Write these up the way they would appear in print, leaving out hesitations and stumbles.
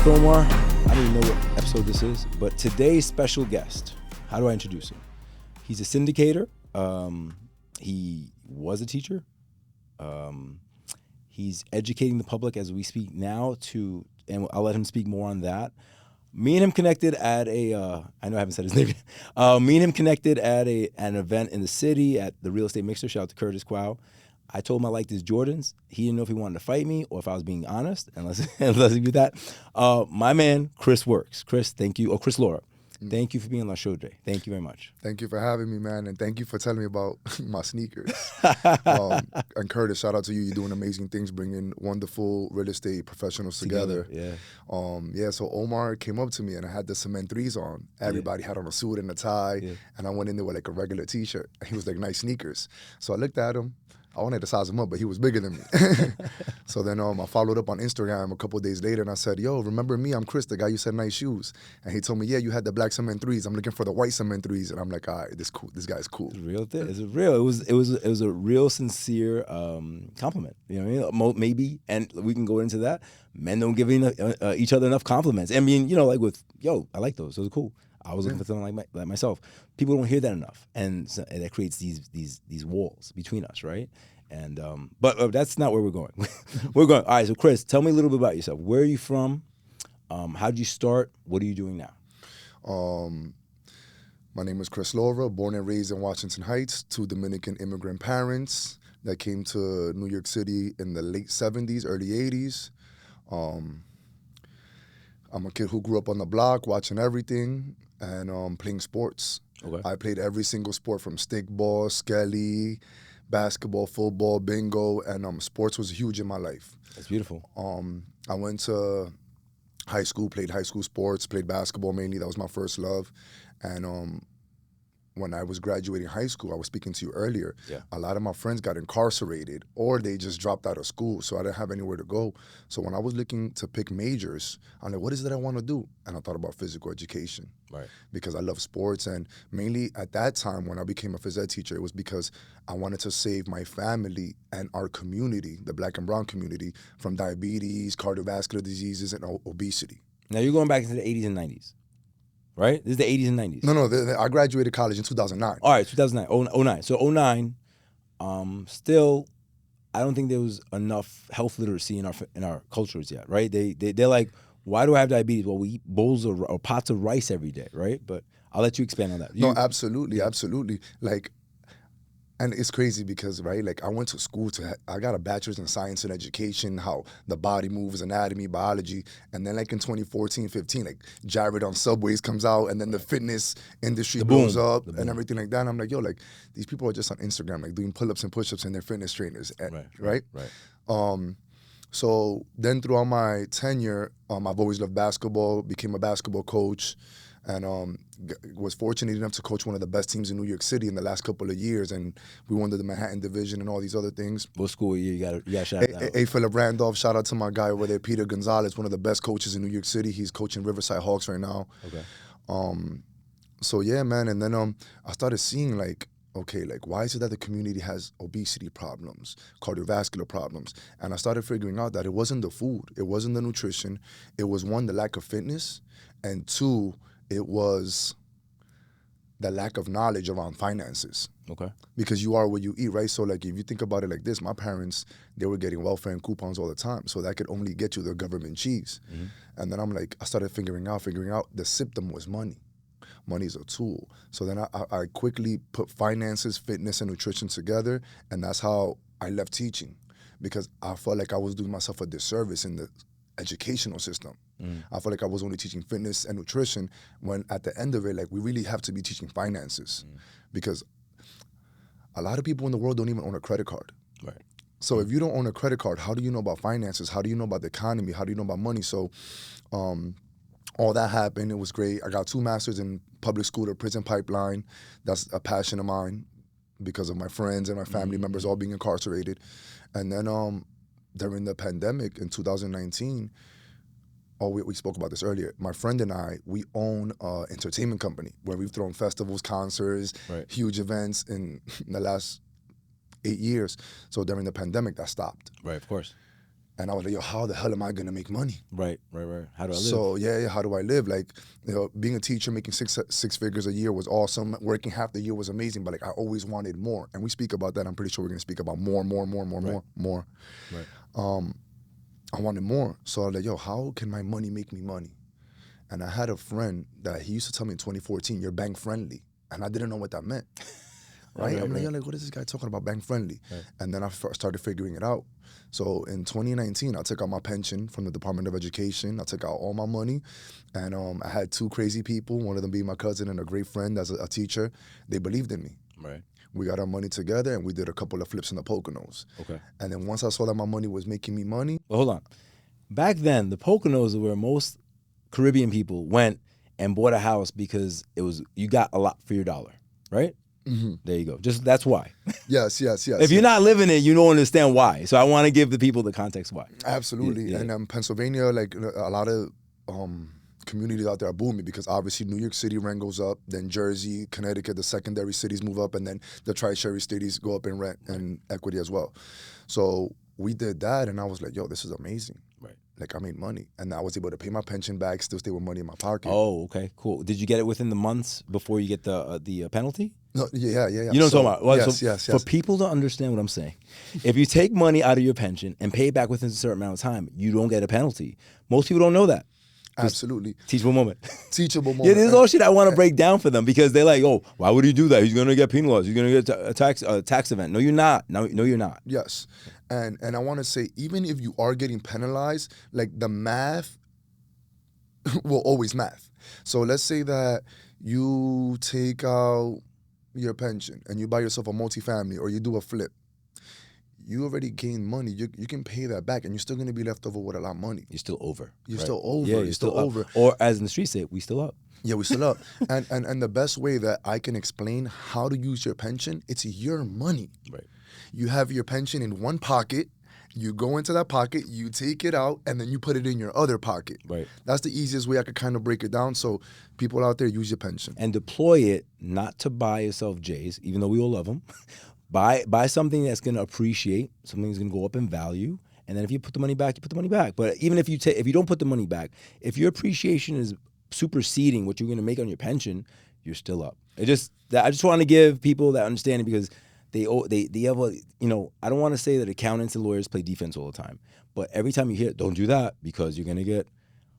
with Omar. I don't even know what episode this is, but today's special guest, how do I introduce him? He's a syndicator. He was a teacher. He's educating the public as we speak now and I'll let him speak more on that. Me and him connected at I know I haven't said his name. Me and him connected at an event in the city at the Real Estate Mixer. Shout out to Curtis Quao. I told him I liked his Jordans. He didn't know if he wanted to fight me or if I was being honest. And let's do that. My man, Chris Works. Chris, thank you. Chris Lora. Thank you for being on our show today. Thank you very much. Thank you for having me, man, and thank you for telling me about my sneakers. And Curtis, shout out to you. You're doing amazing things, bringing wonderful real estate professionals together. Yeah. So Omar came up to me, and I had the cement threes on. Everybody had on a suit and a tie, and I went in there with like a regular T-shirt. He was like, nice sneakers. So I looked at him. I wanted to size him up, but he was bigger than me. So then I followed up on Instagram a couple of days later, and I said, yo, remember me? I'm Chris, the guy you said nice shoes. And he told me, yeah, you had the black cement threes. I'm looking for the white cement threes. And I'm like, all right, this guy's cool. It's a real thing. It was a real sincere compliment. You know what I mean? Maybe, and we can go into that. Men don't give each other enough compliments. I mean, like with, yo, I like those. Those are cool. I was looking for something like myself. People don't hear that enough, and so that creates these walls between us, right? And but that's not where we're going. We're going. All right. So Chris, tell me a little bit about yourself. Where are you from? How did you start? What are you doing now? My name is Chris Lora, born and raised in Washington Heights, two Dominican immigrant parents that came to New York City in the late 70s, early 80s. I'm a kid who grew up on the block, watching everything, and playing sports. Okay. I played every single sport from stickball, skelly, basketball, football, bingo, and sports was huge in my life. That's beautiful. I went to high school, played high school sports, played basketball mainly. That was my first love. And when I was graduating high school, I was speaking to you earlier, a lot of my friends got incarcerated or they just dropped out of school, so I didn't have anywhere to go. So when I was looking to pick majors, I'm like, what is it I want to do? And I thought about physical education. Right. Because I love sports, and mainly at that time when I became a phys ed teacher, it was because I wanted to save my family and our community, the Black and brown community, from diabetes, cardiovascular diseases, and obesity. Now you're going back into the 80s and 90s. Right? This is the 80s and 90s. No, I graduated college in 2009. All right, 2009, 09. So 09, still, I don't think there was enough health literacy in our cultures yet, right? They're like, why do I have diabetes? Well, we eat bowls or pots of rice every day, right? But I'll let you expand on that. No, absolutely. Like, and it's crazy because, right, like I went to school I got a bachelor's in science and education, how the body moves, anatomy, biology. And then like in 2014, 15, like Jared on Subways comes out, and then the fitness industry blows up and everything like that. And I'm like, yo, like these people are just on Instagram, like doing pull-ups and push-ups, and they're fitness trainers, right? So then throughout my tenure, I've always loved basketball, became a basketball coach, and was fortunate enough to coach one of the best teams in New York City in the last couple of years, and we won the Manhattan Division and all these other things. What school you got shout out? A. Philip Randolph, shout out to my guy over there, Peter Gonzalez, one of the best coaches in New York City. He's coaching Riverside Hawks right now. Okay. So yeah, man, and then I started seeing like, okay, like why is it that the community has obesity problems, cardiovascular problems? And I started figuring out that it wasn't the food, it wasn't the nutrition, it was one, the lack of fitness, and two, it was the lack of knowledge around finances. Okay. Because you are what you eat, right? So like if you think about it like this, my parents, they were getting welfare and coupons all the time. So that could only get you the government cheese. Mm-hmm. And then I started figuring out the symptom was money. Money is a tool. So then I quickly put finances, fitness, and nutrition together, and that's how I left teaching, because I felt like I was doing myself a disservice in the educational system. I felt like I was only teaching fitness and nutrition when at the end of it, like we really have to be teaching finances, because a lot of people in the world don't even own a credit card. Right. So if you don't own a credit card, how do you know about finances? How do you know about the economy? How do you know about money? So all that happened. It was great. I got 2 masters in public school to prison pipeline. That's a passion of mine because of my friends and my family members all being incarcerated. And then during the pandemic in 2019, we spoke about this earlier. My friend and I, we own an entertainment company where we've thrown festivals, concerts, huge events in the last 8 years. So during the pandemic, that stopped. Right, of course. And I was like, yo, how the hell am I gonna make money? Right. How do I live? So yeah, how do I live? Like, being a teacher, making six figures a year was awesome. Working half the year was amazing, but like I always wanted more. And we speak about that. I'm pretty sure we're gonna speak about more. Right. I wanted more. So I was like, yo, how can my money make me money? And I had a friend that he used to tell me in 2014, you're bank friendly. And I didn't know what that meant. Right? I'm like, yo, like, what is this guy talking about, bank friendly? Right. And then I started figuring it out. So in 2019, I took out my pension from the Department of Education. I took out all my money. And I had two crazy people, one of them being my cousin and a great friend as a teacher. They believed in me. Right. We got our money together and we did a couple of flips in the Poconos. Okay. And then once I saw that my money was making me money. Well, hold on. Back then, the Poconos were where most Caribbean people went and bought a house because you got a lot for your dollar, right? Mm-hmm. There you go. Just that's why. Yes. If you're not living it, you don't understand why. So I want to give the people the context why. Absolutely. Yeah. And Pennsylvania, like a lot of communities out there are booming because obviously New York City rent goes up, then Jersey, Connecticut, the secondary cities move up, and then the tri-state cities go up in rent and equity as well. So we did that, and I was like, yo, this is amazing. Right. Like, I made money, and I was able to pay my pension back, still stay with money in my pocket. Oh, okay, cool. Did you get it within the months before you get the penalty? No, yeah. You know what I'm talking about? Well, yes. For people to understand what I'm saying, if you take money out of your pension and pay it back within a certain amount of time, you don't get a penalty. Most people don't know that. Absolutely. Teachable moment. Teachable moment. Yeah, this is all shit I want to break down for them because they're like, oh, why would he do that? He's going to get penalized. He's going to get a tax event. No, you're not. No, you're not. Yes. And I want to say, even if you are getting penalized, like the math will always math. So let's say that you take out your pension and you buy yourself a multifamily or you do a flip. You already gained money. You can pay that back, and you're still going to be left over with a lot of money. You're still over. You're right? still over. Yeah, you're still over. Or as in the streets say, we still up. Yeah, we still up. And the best way that I can explain how to use your pension, it's your money. Right. You have your pension in one pocket. You go into that pocket, you take it out, and then you put it in your other pocket. Right. That's the easiest way I could kind of break it down. So people out there, use your pension. And deploy it not to buy yourself J's, even though we all love them. Buy something that's going to appreciate, something that's going to go up in value, and then if you put the money back, you put the money back. But even if you don't put the money back, if your appreciation is superseding what you're going to make on your pension, you're still up. I just want to give people that understanding because they have a, I don't want to say that accountants and lawyers play defense all the time, but every time you hear, don't do that because you're going to get,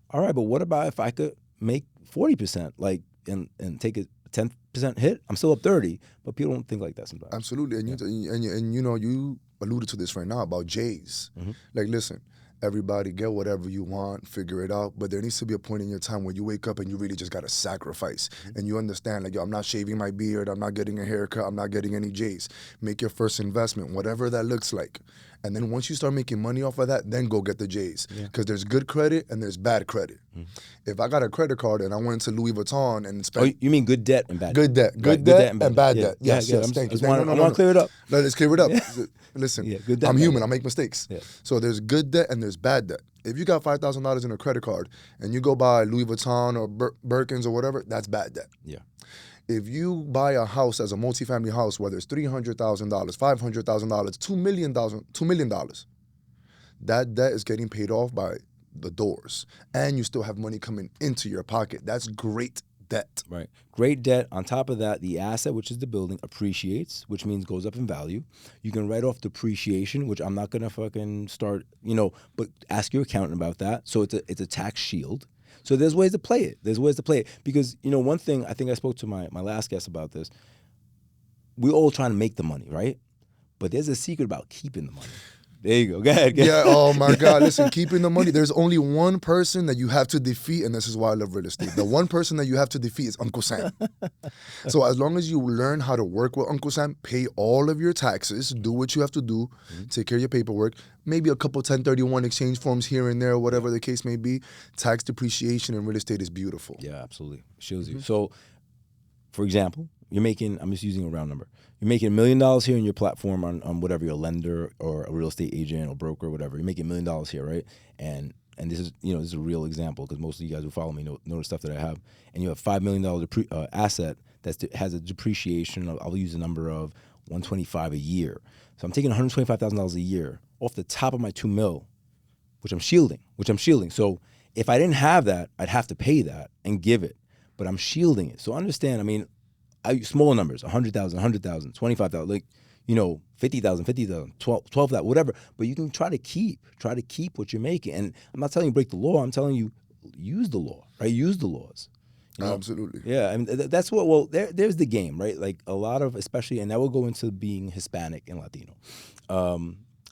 all right, but what about if I could make 40%, like, and take a 10% hit? I'm still up 30, but people don't think like that sometimes. Absolutely, and you alluded to this right now about J's. Mm-hmm. Like, listen, everybody get whatever you want, figure it out, but there needs to be a point in your time where you wake up and you really just got to sacrifice. Mm-hmm. And you understand, like, yo, I'm not shaving my beard, I'm not getting a haircut, I'm not getting any J's. Make your first investment, whatever that looks like. And then once you start making money off of that, then go get the J's. Because there's good credit and there's bad credit. Mm-hmm. If I got a credit card and I went to Louis Vuitton and spent... Oh, you mean good debt and bad debt? Good debt. Good debt and bad debt. Yes, thank you. I want to clear it up. No, let's clear it up. Listen, good debt, I'm human. I make mistakes. Yeah. So there's good debt and there's bad debt. If you got $5,000 in a credit card and you go buy Louis Vuitton or Birkins or whatever, that's bad debt. Yeah. If you buy a house as a multifamily house, whether it's $300,000, $500,000, $2 million, that debt is getting paid off by the doors. And you still have money coming into your pocket. That's great debt. Right. Great debt. On top of that, the asset, which is the building, appreciates, which means goes up in value. You can write off depreciation, which I'm not going to fucking start, but ask your accountant about that. So it's a tax shield. So there's ways to play it. Because, one thing, I think I spoke to my last guest about this. We're all trying to make the money, right? But there's a secret about keeping the money. There you go. Go ahead. Yeah, oh my God. Listen, keeping the money, there's only one person that you have to defeat, and this is why I love real estate. The one person that you have to defeat is Uncle Sam. So as long as you learn how to work with Uncle Sam, pay all of your taxes, do what you have to do, take care of your paperwork, maybe a couple 1031 exchange forms here and there, whatever the case may be, tax depreciation in real estate is beautiful. Yeah, absolutely. Shows you. So, for example, you're making, I'm just using a round number, you're making $1 million here in your platform on whatever, you're a lender or a real estate agent or broker or whatever. You're making $1 million here, right? And this is, this is a real example because most of you guys who follow me know the stuff that I have. And you have $5 million asset that has a depreciation of, I'll use a number of $125 a year. So I'm taking $125,000 a year off the top of my $2 million which I'm shielding. So if I didn't have that, I'd have to pay that and give it, but I'm shielding it. So understand, I mean, small numbers, 100,000, 100,000, 25,000, like, 50,000, 50,000, 12,000, whatever. But you can try to keep what you're making. And I'm not telling you break the law. I'm telling you use the law, right? Use the laws. Absolutely. Yeah, I mean, that's what, well, there's the game, right? Like a lot of, especially, and that will go into being Hispanic and Latino.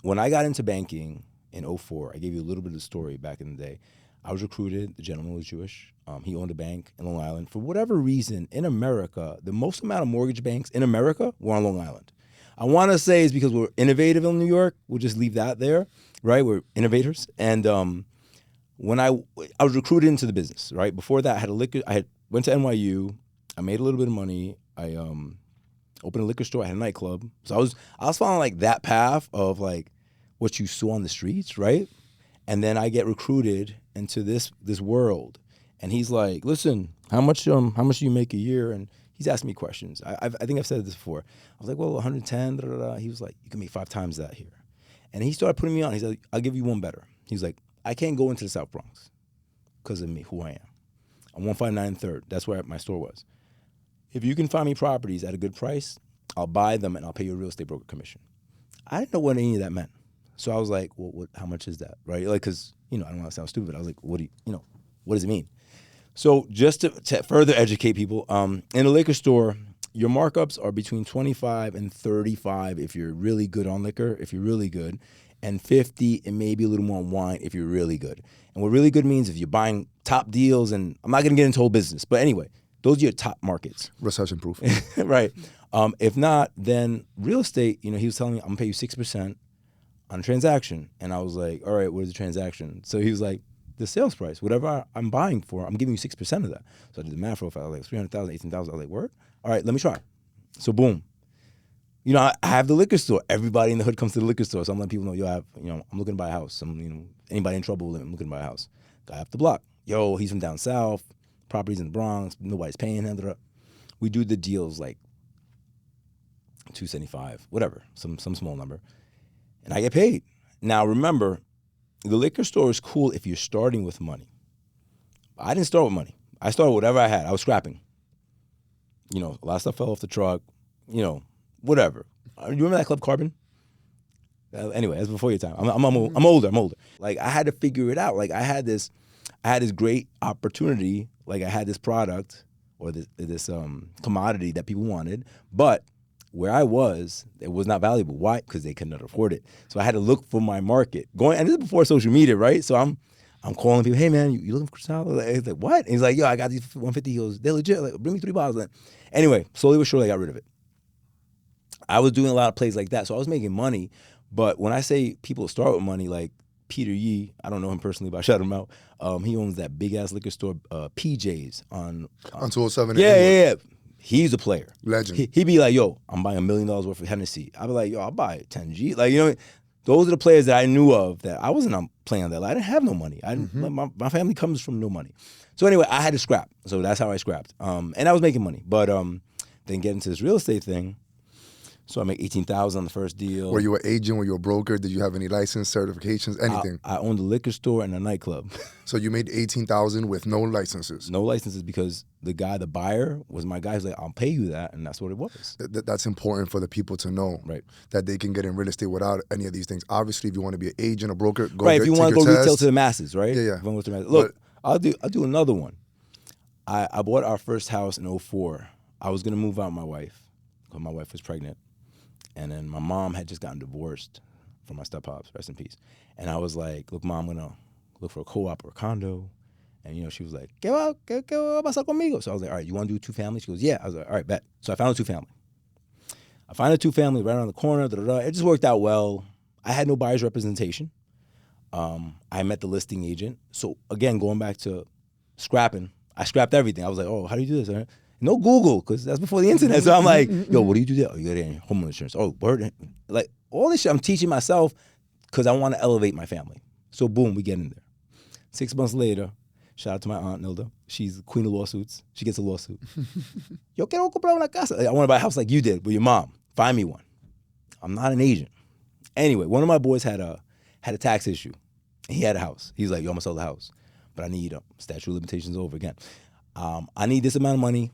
When I got into banking in 2004, I gave you a little bit of the story back in the day. I was recruited. The gentleman was Jewish. He owned a bank in Long Island. For whatever reason, in America, the most amount of mortgage banks in America were on Long Island. I want to say it's because we're innovative in New York. We'll just leave that there, right? We're innovators. And when I was recruited into the business, right? Before that, I went to NYU. I made a little bit of money. I opened a liquor store. I had a nightclub. So I was following like that path of like what you saw on the streets, right? And then I get recruited into this world. And he's like, listen, how much do you make a year? And he's asking me questions. I think I've said this before. I was like, well, 110, da, da, da. He was like, you can make 5 times that here. And he started putting me on. He said, I'll give you one better. He's like, I can't go into the South Bronx because of me, who I am. I'm 159 3rd. That's where my store was. If you can find me properties at a good price, I'll buy them and I'll pay you a real estate broker commission. I didn't know what any of that meant. So I was like, well, how much is that, right? Like, because, I don't want to sound stupid. I was like, what does it mean? So just to further educate people, in a liquor store, your markups are between 25 and 35 if you're really good on liquor, if you're really good, and 50 and maybe a little more on wine if you're really good. And what really good means if you're buying top deals, and I'm not going to get into whole business, but anyway, those are your top markets. Recession proof. Right. If not, then real estate, he was telling me, I'm going to pay you 6% on a transaction. And I was like, all right, what is the transaction? So he was like, the sales price, whatever I'm buying for, I'm giving you 6% of that. So I did the math real fast. I was like, 300,000, 18,000. I was like, word? All right, let me try. So boom. I have the liquor store. Everybody in the hood comes to the liquor store. So I'm letting people know, I'm looking to buy a house. Anybody in trouble, I'm looking to buy a house. Guy up the block. Yo, he's from down south. Properties in the Bronx. Nobody's paying him. We do the deals like 275, whatever, some small number. And I get paid. Now remember, the liquor store is cool if you're starting with money. I didn't start with money. I started with whatever I had. I was scrapping. A lot of stuff fell off the truck, whatever. You remember that club Carbon? Anyway, that's before your time. I'm older. Like I had to figure it out. Like I had this great opportunity. Like I had this product or this commodity that people wanted, but where I was, it was not valuable. Why? Because they could not afford it. So I had to look for my market. And this is before social media, right? So I'm calling people, hey man, you looking for Cristal? He's like, what? And he's like, yo, I got these 150. He goes, they're legit. Like, bring me 3 bottles. Anyway, slowly but surely I got rid of it. I was doing a lot of plays like that. So I was making money. But when I say people start with money, like Peter Yee, I don't know him personally, but I shout him out. He owns that big ass liquor store, PJ's on 207. Yeah. He's a player. Legend. He'd be like, yo, I'm buying $1 million worth of Hennessy. I'd be like, yo, I'll buy 10G. Like, those are the players that I knew of that I wasn't playing on that. I didn't have no money. My family comes from no money. So anyway, I had to scrap. So that's how I scrapped. And I was making money. But then get into this real estate thing. So I make $18,000 on the first deal. Were you an agent? Were you a broker? Did you have any license, certifications, anything? I owned a liquor store and a nightclub. So you made $18,000 with no licenses? No licenses because the buyer, was my guy who's like, I'll pay you that, and that's what it was. That's important for the people to know, right? That they can get in real estate without any of these things. Obviously, if you want to be an agent, a broker, go right. If you want to go test. retail to the masses, right? Yeah. If you want to go to the masses. Look, I'll do another one. I bought our first house in 2004. I was gonna move out my wife because my wife was pregnant. And then my mom had just gotten divorced from my step-pops, rest in peace. And I was like, look, Mom, I'm going to look for a co-op or a condo. And, she was like, ¿Qué va a pasar conmigo? So I was like, all right, you want to do 2 families? She goes, yeah. I was like, all right, bet. So I found a 2-family. I found a 2-family right around the corner. It just worked out well. I had no buyer's representation. I met the listing agent. So, again, going back to scrapping, I scrapped everything. I was like, oh, how do you do this? No Google, because that's before the internet. So I'm like, yo, what do you do there? Oh, you got any home insurance? Oh, word. Like, all this shit I'm teaching myself because I want to elevate my family. So boom, we get in there. 6 months later, shout out to my aunt Nilda. She's the queen of lawsuits. She gets a lawsuit. Yo quiero comprar una casa. I want to buy a house like you did with your mom. Find me one. I'm not an agent. Anyway, one of my boys had a tax issue. He had a house. He's like, yo, I'm gonna sell the house, but I need statute of limitations over again. I need this amount of money,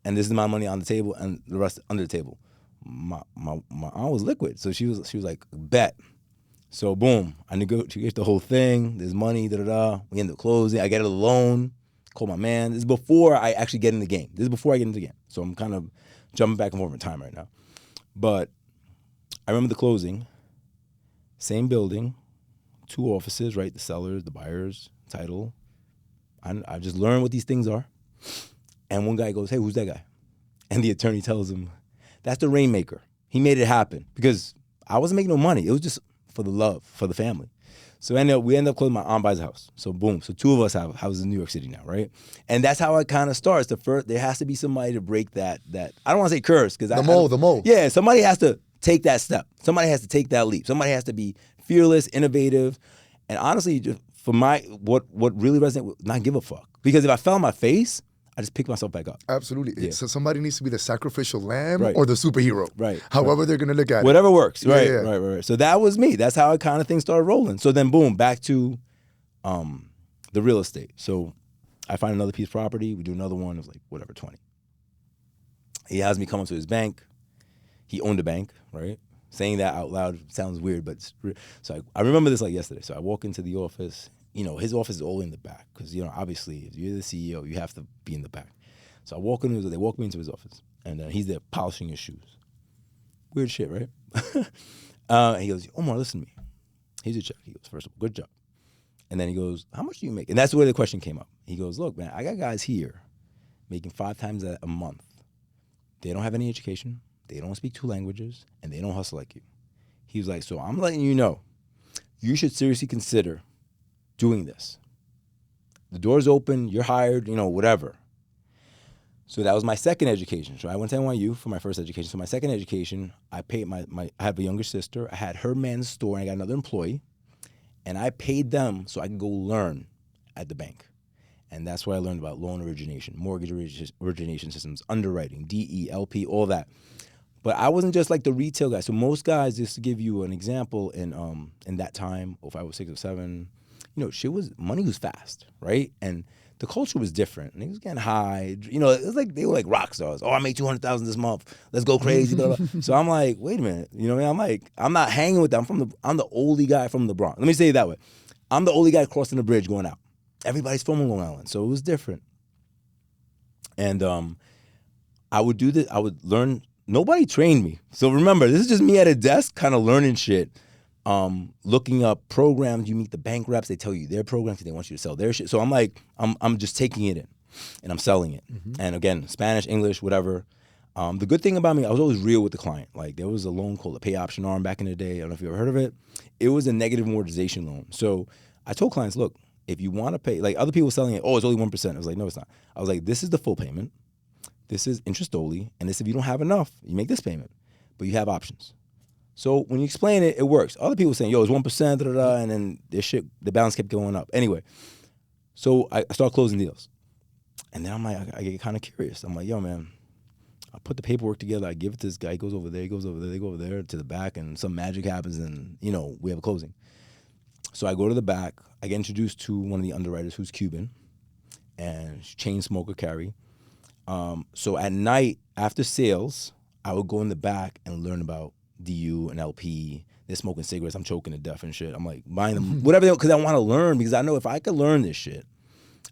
and this amount of money on the table, and the rest under the table. My aunt was liquid, so she was like, bet. So boom, I negotiate the whole thing. There's money, We end up closing. I get a loan. Call my man. This is before I actually get in the game. So I'm kind of jumping back and forth in time right now. But I remember the closing. Same building, 2 offices, right? The sellers, the buyers, title. I just learned what these things are. And one guy goes, hey, who's that guy? And the attorney tells him, that's the rainmaker. He made it happen because I wasn't making no money. It was just for the love, for the family. So we end up closing. My aunt buys a house. So boom. So 2 of us have houses in New York City now, right? And that's how it kind of starts. There has to be somebody to break that. I don't want to say curse because the mold. Yeah, somebody has to take that step. Somebody has to take that leap. Somebody has to be fearless, innovative, and honestly, just for what really resonated with not give a fuck. Because if I fell on my face, I just pick myself back up. Absolutely. Yeah. So somebody needs to be the sacrificial lamb Right. or the superhero. Right. However they're going to look at Whatever works. Right, Yeah. right. So that was me. That's how it kind of things started rolling. So then boom, back to the real estate. So I find another piece of property. We do another one. It was like, whatever, 20. He has me come up to his bank. He owned a bank, right? Saying that out loud sounds weird, but so I remember this like yesterday. So I walk into the office. His office is all in the back because, obviously, if you're the CEO, you have to be in the back. So they walk me into his office, and he's there polishing his shoes. Weird shit, right? And he goes, Omar, listen to me. Here's your check. He goes, first of all, good job. And then he goes, how much do you make? And that's where the question came up. He goes, look, man, I got guys here making 5 times that a month. They don't have any education. They don't speak 2 languages, and they don't hustle like you. He was like, so I'm letting you know, you should seriously consider doing this. The door's open, you're hired, whatever. So that was my second education. So I went to NYU for my first education. So my second education, I paid I have a younger sister. I had her man's store, and I got another employee. And I paid them so I could go learn at the bank. And that's where I learned about loan origination, mortgage origination systems, underwriting, DELP, all that. But I wasn't just like the retail guy. So most guys, just to give you an example, in that time, 05, 06, 07, money was fast, right? And the culture was different. And it was getting high. It was like they were like rock stars. Oh, I made $200,000 this month. Let's go crazy. Blah, blah. So I'm like, wait a minute. I'm like, I'm not hanging with them. I'm the oldie guy from the Bronx. Let me say it that way. I'm the oldie guy crossing the bridge going out. Everybody's from Long Island, so it was different. And I would do this. I would learn. Nobody trained me. So remember, this is just me at a desk kind of learning shit, looking up programs. You meet the bank reps. They tell you their programs. They want you to sell their shit. So I'm like, I'm just taking it in and I'm selling it. Mm-hmm. And again, Spanish, English, whatever. The good thing about me, I was always real with the client. Like there was a loan called a pay option arm back in the day. I don't know if you ever heard of it. It was a negative amortization loan. So I told clients, look, if you want to pay, like other people selling it, oh, it's only 1%. I was like, no, it's not. I was like, this is the full payment. This is interest only, and this if you don't have enough, you make this payment, but you have options. So when you explain it, it works. Other people saying, yo, it's 1%, and then the balance kept going up. Anyway, so I start closing deals. And then I'm like, I get kind of curious. I'm like, yo, man, I put the paperwork together, I give it to this guy, he goes over there, they go over there to the back, and some magic happens, and, we have a closing. So I go to the back, I get introduced to one of the underwriters who's Cuban, and chain smoker carry. So at night, after sales, I would go in the back and learn about DU and LP. They're smoking cigarettes. I'm choking to death and shit. I'm like buying them, whatever, because I want to learn, because I know if I could learn this shit,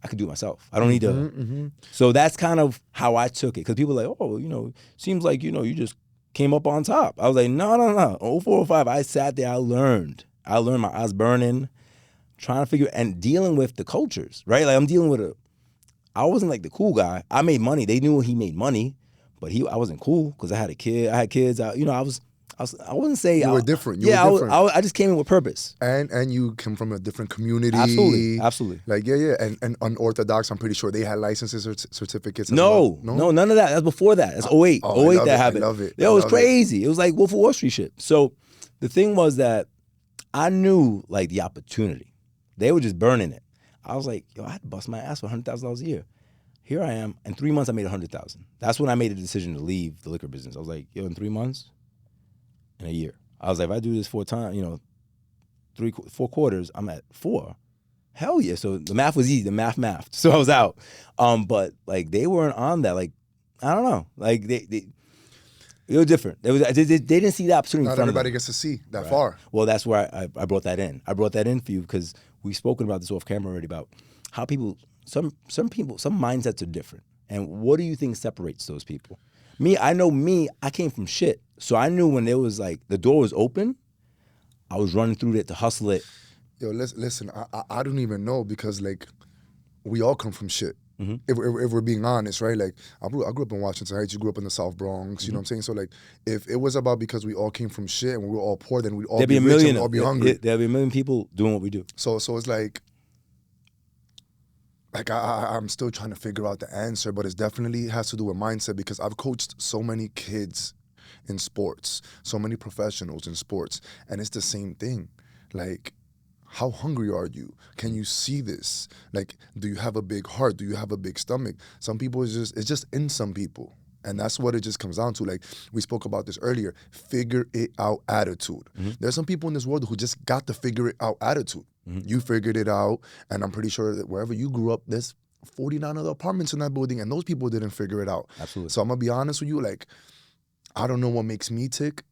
I could do it myself. I don't need to. Mm-hmm. So that's kind of how I took it, because people are like, oh, seems like, you just came up on top. I was like, no. 04, 05, I sat there, I learned. My eyes burning, trying to figure, and dealing with the cultures, right? Like I'm dealing with I wasn't like the cool guy. I made money. They knew he made money, but I wasn't cool because I had a kid. I had kids. I wouldn't say you were different. I just came in with purpose. And you come from a different community. Absolutely. Like and unorthodox. I'm pretty sure they had licenses or certificates. No, none of that. That's before that. That's 08. 08 that happened. I love it. It was crazy. It was like Wolf of Wall Street shit. So the thing was that I knew like the opportunity. They were just burning it. I was like, yo, I had to bust my ass for $100,000 a year. Here I am. In 3 months, I made $100,000. That's when I made the decision to leave the liquor business. I was like, yo, in 3 months, in a year. I was like, if I do this full time, 4 quarters, I'm at 4. Hell yeah. So the math was easy. The math. So I was out. But like they weren't on that. Like, I don't know. Like they were different. They didn't see the opportunity in Not front of them. everybody gets to see that far. Well, that's where I brought that in. I brought that in for you because we've spoken about this off camera already about how people, some mindsets are different. And what do you think separates those people? I came from shit. So I knew when it was like the door was open, I was running through it to hustle it. Yo, listen, I don't even know because like we all come from shit. If we're being honest, right? Like I grew up in Washington Heights. You grew up in the South Bronx. You know what I'm saying? So like, if it was about because we all came from shit and we were all poor, then we'd all be rich and we'd all be hungry. There'll be a million people doing what we do. So it's like I'm still trying to figure out the answer, but it definitely has to do with mindset because I've coached so many kids in sports, so many professionals in sports, and it's the same thing. Like, how hungry are you? Can you see this? Like, do you have a big heart? Do you have a big stomach? Some people, it's just in some people. And that's what it just comes down to. Like, we spoke about this earlier, figure it out attitude. There's some people in this world who just got the figure it out attitude. You figured it out, and I'm pretty sure that wherever you grew up, there's 49 other apartments in that building, and those people didn't figure it out. Absolutely. So I'm gonna be honest with you, like, I don't know what makes me tick.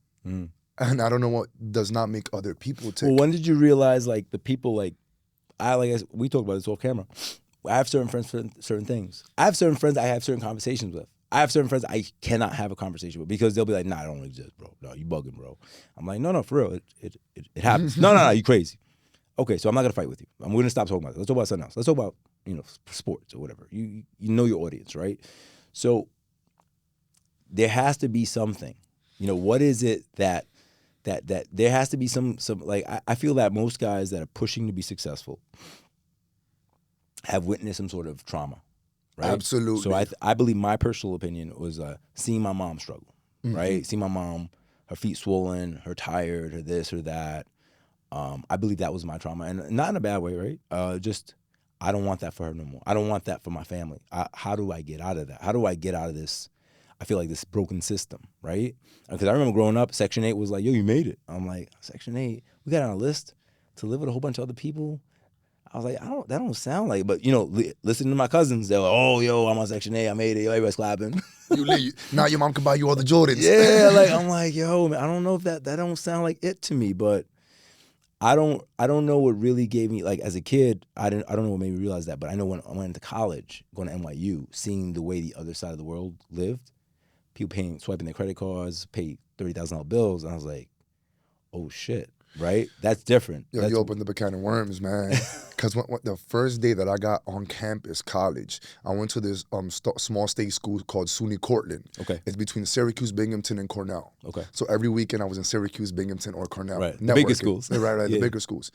And I don't know what does not make other people tick. Well, when did you realize, like, the people, like we talked about this off camera. I have certain friends for certain things. I have certain friends I have certain conversations with. I have certain friends I cannot have a conversation with because they'll be like, nah, I don't exist, bro. No, you bugging, bro. I'm like, no, for real. It happens. No, you crazy. Okay, so I'm not going to fight with you. We're going to stop talking about this. Let's talk about something else. Let's talk about, sports or whatever. You know your audience, right? So there has to be something. What is it that there has to be some like I feel that most guys that are pushing to be successful have witnessed some sort of trauma, right? Absolutely. So I believe my personal opinion was seeing my mom struggle, right? Seeing my mom, her feet swollen, her tired, her this or that. I believe that was my trauma, and not in a bad way, right? Just I don't want that for her no more. I don't want that for my family. How do I get out of that? How do I get out of this? I feel like this broken system, right? Because I remember growing up, Section 8 was like, yo, you made it. I'm like, Section 8, we got on a list to live with a whole bunch of other people. I was like, that don't sound like it. But, listening to my cousins, they're like, oh, yo, I'm on Section 8, I made it, yo, everybody's clapping. Now your mom can buy you all the Jordans. Yeah, like, I'm like, yo, man, I don't know if that don't sound like it to me, but I don't know what really gave me, like, as a kid, I don't know what made me realize that, but I know when I went into college, going to NYU, seeing the way the other side of the world lived, people swiping their credit cards, pay $30,000 bills, and I was like, oh shit, right? That's different. Yo, you opened up a can of worms, man. Because the first day that I got on campus, college, I went to this small state school called SUNY Cortland. Okay. It's between Syracuse, Binghamton, and Cornell. Okay. So every weekend I was in Syracuse, Binghamton, or Cornell. Right, the bigger schools. Right, Yeah. the bigger schools.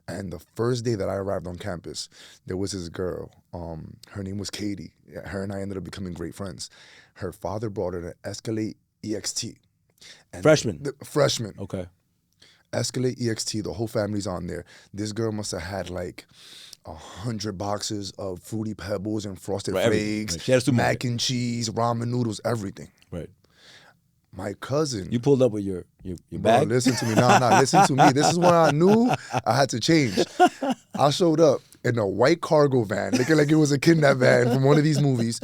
And the first day that I arrived on campus, there was this girl. Her name was Katie. Her and I ended up becoming great friends. Her father brought her an Escalade EXT. And Freshman? Freshman. Okay. Escalade EXT, the whole family's on there. This girl must have had like 100 boxes of Fruity Pebbles and Frosted Flakes, right. mac and cheese, ramen noodles, everything. Right. My cousin. You pulled up with your Bro, bag? listen to me. Listen to me. This is when I knew I had to change. I showed up in a white cargo van, looking like it was a kidnap van from one of these movies,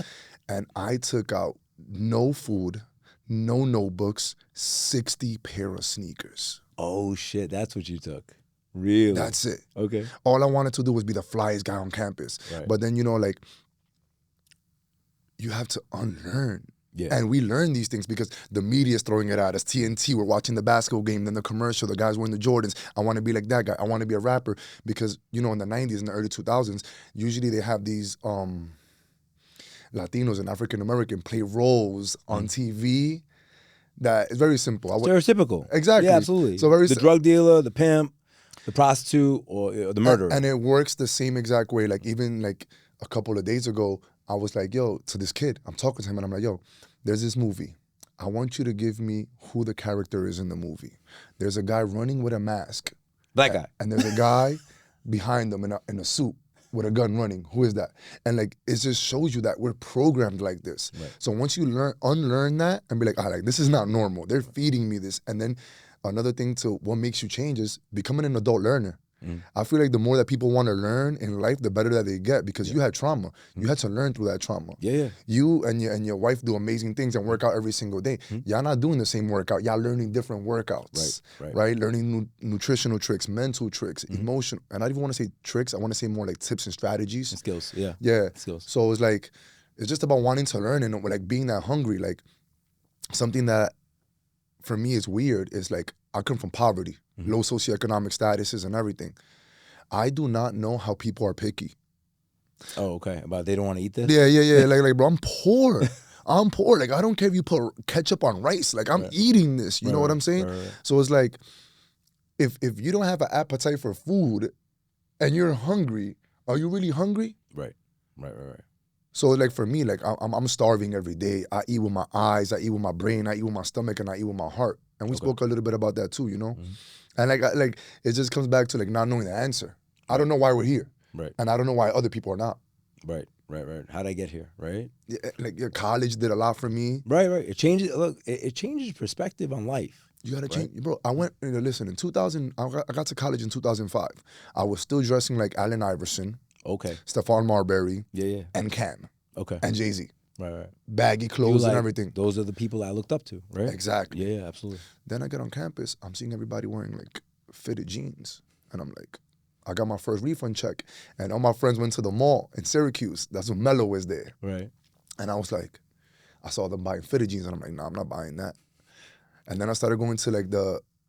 and I took out no food, no notebooks, 60 pair of sneakers. Oh shit, that's what you took. Really? That's it. Okay. All I wanted to do was be the flyest guy on campus. Right. But then, like, you have to unlearn. Yeah. And we learn these things because the media's throwing it at us. TNT, we're watching the basketball game, then the commercial, the guys wearing the Jordans. I want to be like that guy. I want to be a rapper because, in the 90s and the early 2000s, usually they have these Latinos and African American play roles on TV that is very simple. Stereotypical. Exactly. Yeah, absolutely. So the drug dealer, the pimp, the prostitute, or the murderer. And it works the same exact way. Like, even like a couple of days ago, I was like, yo, to this kid, I'm talking to him and I'm like, yo, there's this movie. I want you to give me who the character is in the movie. There's a guy running with a mask. Black guy. And there's a guy behind them in a suit with a gun running. Who is that? And like, it just shows you that we're programmed like this. Right. So once you unlearn that and be like, this is not normal. They're feeding me this. And then another thing to what makes you change is becoming an adult learner. Mm. I feel like the more that people want to learn in life, the better that they get, because you had trauma. You had to learn through that trauma. Yeah. You and your wife do amazing things and work out every single day. Y'all not doing the same workout. Y'all learning different workouts. Right? Learning nutritional tricks, mental tricks, emotional. And I don't even want to say tricks. I want to say more like tips and strategies. And skills. Yeah. Yeah. Skills. So it's like, it's just about wanting to learn and like being that hungry. Like something that for me is weird is like, I come from poverty, low socioeconomic statuses and everything. I do not know how people are picky. Oh, okay. About they don't want to eat this? Yeah. Like, bro, I'm poor. I'm poor. Like, I don't care if you put ketchup on rice. Like, I'm eating this. You know what I'm saying? Right. So it's like, if you don't have an appetite for food and you're hungry, are you really hungry? Right. So like for me, like I'm starving every day. I eat with my eyes, I eat with my brain, I eat with my stomach, and I eat with my heart. And we spoke a little bit about that too, you know? And like it just comes back to like not knowing the answer. I don't know why we're here. Right. And I don't know why other people are not. Right. How'd I get here, right? Yeah, like your college did a lot for me. Right. It changes, look, it changes perspective on life. You gotta change, bro. I went, listen, in 2000, I got to college in 2005. I was still dressing like Allen Iverson. Okay. Stephon Marbury. Yeah. And Cam. Okay. And Jay-Z. Right. Baggy clothes like, and everything. Those are the people I looked up to, right? Exactly. Yeah, absolutely. Then I get on campus, I'm seeing everybody wearing like fitted jeans. And I'm like, I got my first refund check. And all my friends went to the mall in Syracuse. That's when Mello was there. Right. And I was like, I saw them buying fitted jeans and I'm like, nah, I'm not buying that. And then I started going to like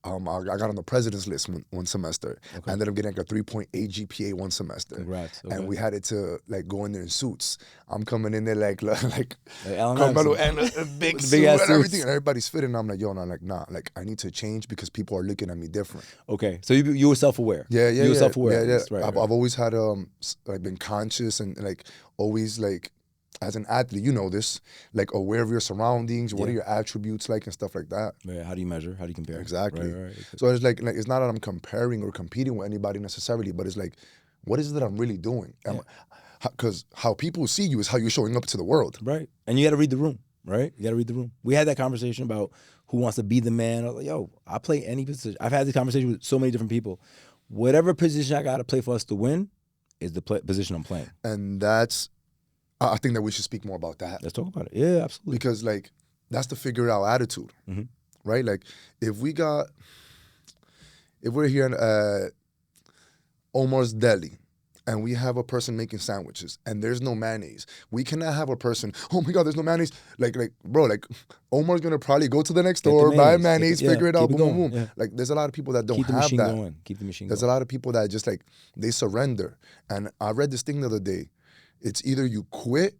I got on the president's list one semester. Okay. I ended up getting like a 3.8 GPA one semester. Congrats. Okay. And we had it to like go in there in suits. I'm coming in there like Alan Carmelo and a big suit and suits. everything. And everybody's fitting. And I'm like, yo, and I'm like, nah, like I need to change because people are looking at me different. Okay. So you were self-aware. Yeah. You were self-aware. Yeah. Right, I've always had like been conscious and like always like, as an athlete, you know this, like aware of your surroundings, what are your attributes like and stuff like that. Right. How do you measure? How do you compare? Exactly. Right. So it's like it's not that I'm comparing or competing with anybody necessarily, but it's like, what is it that I'm really doing? Because how people see you is how you're showing up to the world. Right. And you got to read the room, right? You got to read the room. We had that conversation about who wants to be the man. I was like, yo, I play any position. I've had this conversation with so many different people. Whatever position I got to play for us to win is the position I'm playing. And that's, I think that we should speak more about that. Let's talk about it. Yeah, absolutely. Because like, that's the figure out attitude, right? Like if we're here at Omar's Deli and we have a person making sandwiches and there's no mayonnaise, we cannot have a person, oh my God, there's no mayonnaise. Like bro, like Omar's gonna probably go to the next store, buy mayonnaise, figure it out, boom. Yeah. Like there's a lot of people that don't have that. Keep the machine going. There's a lot of people that just like, they surrender. And I read this thing the other day. It's either you quit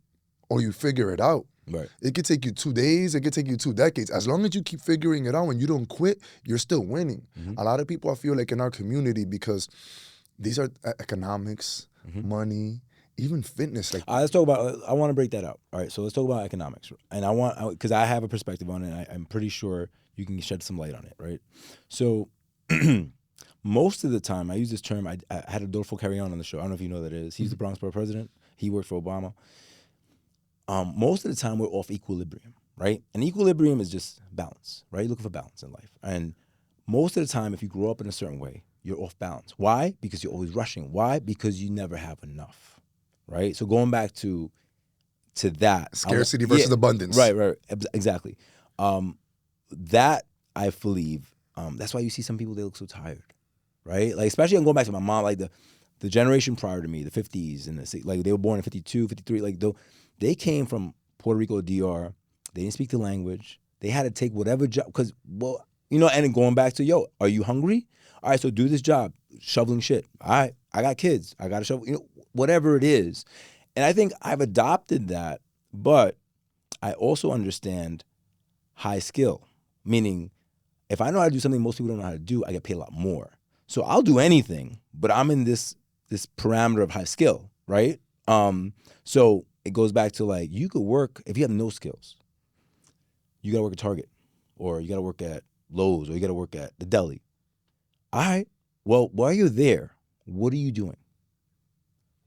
or you figure it out. Right. It could take you 2 days. It could take you 2 decades. As long as you keep figuring it out and you don't quit, you're still winning. A lot of people, I feel like in our community, because these are economics, money, even fitness. Like, let's talk about, I want to break that out. All right, so let's talk about economics. And because I have a perspective on it, I'm pretty sure you can shed some light on it, right? So most of the time, I use this term, I had Adolfo Carrion on the show. I don't know if you know what that is. He's the Bronx Borough president. He worked for Obama. Most of the time, we're off equilibrium, right? And equilibrium is just balance, right? You're looking for balance in life. And most of the time, if you grow up in a certain way, you're off balance. Why? Because you're always rushing. Why? Because you never have enough, right? So going back to that. Scarcity versus abundance. Right, exactly. That, I believe, that's why you see some people, they look so tired, right? Like, especially I'm going back to my mom, like the generation prior to me, the 50s and like they were born in 52, 53, like they came from Puerto Rico, DR. They didn't speak the language. They had to take whatever job, because, well, you know, and then going back to, yo, are you hungry? All right, so do this job, shoveling shit. All right, I got kids. I got to shovel, you know, whatever it is. And I think I've adopted that, but I also understand high skill, meaning if I know how to do something most people don't know how to do, I get paid a lot more. So I'll do anything, but I'm in this parameter of high skill, right? So it goes back to, like, you could work, if you have no skills, you got to work at Target, or you got to work at Lowe's, or you got to work at the deli. All right, well, while you're there, what are you doing?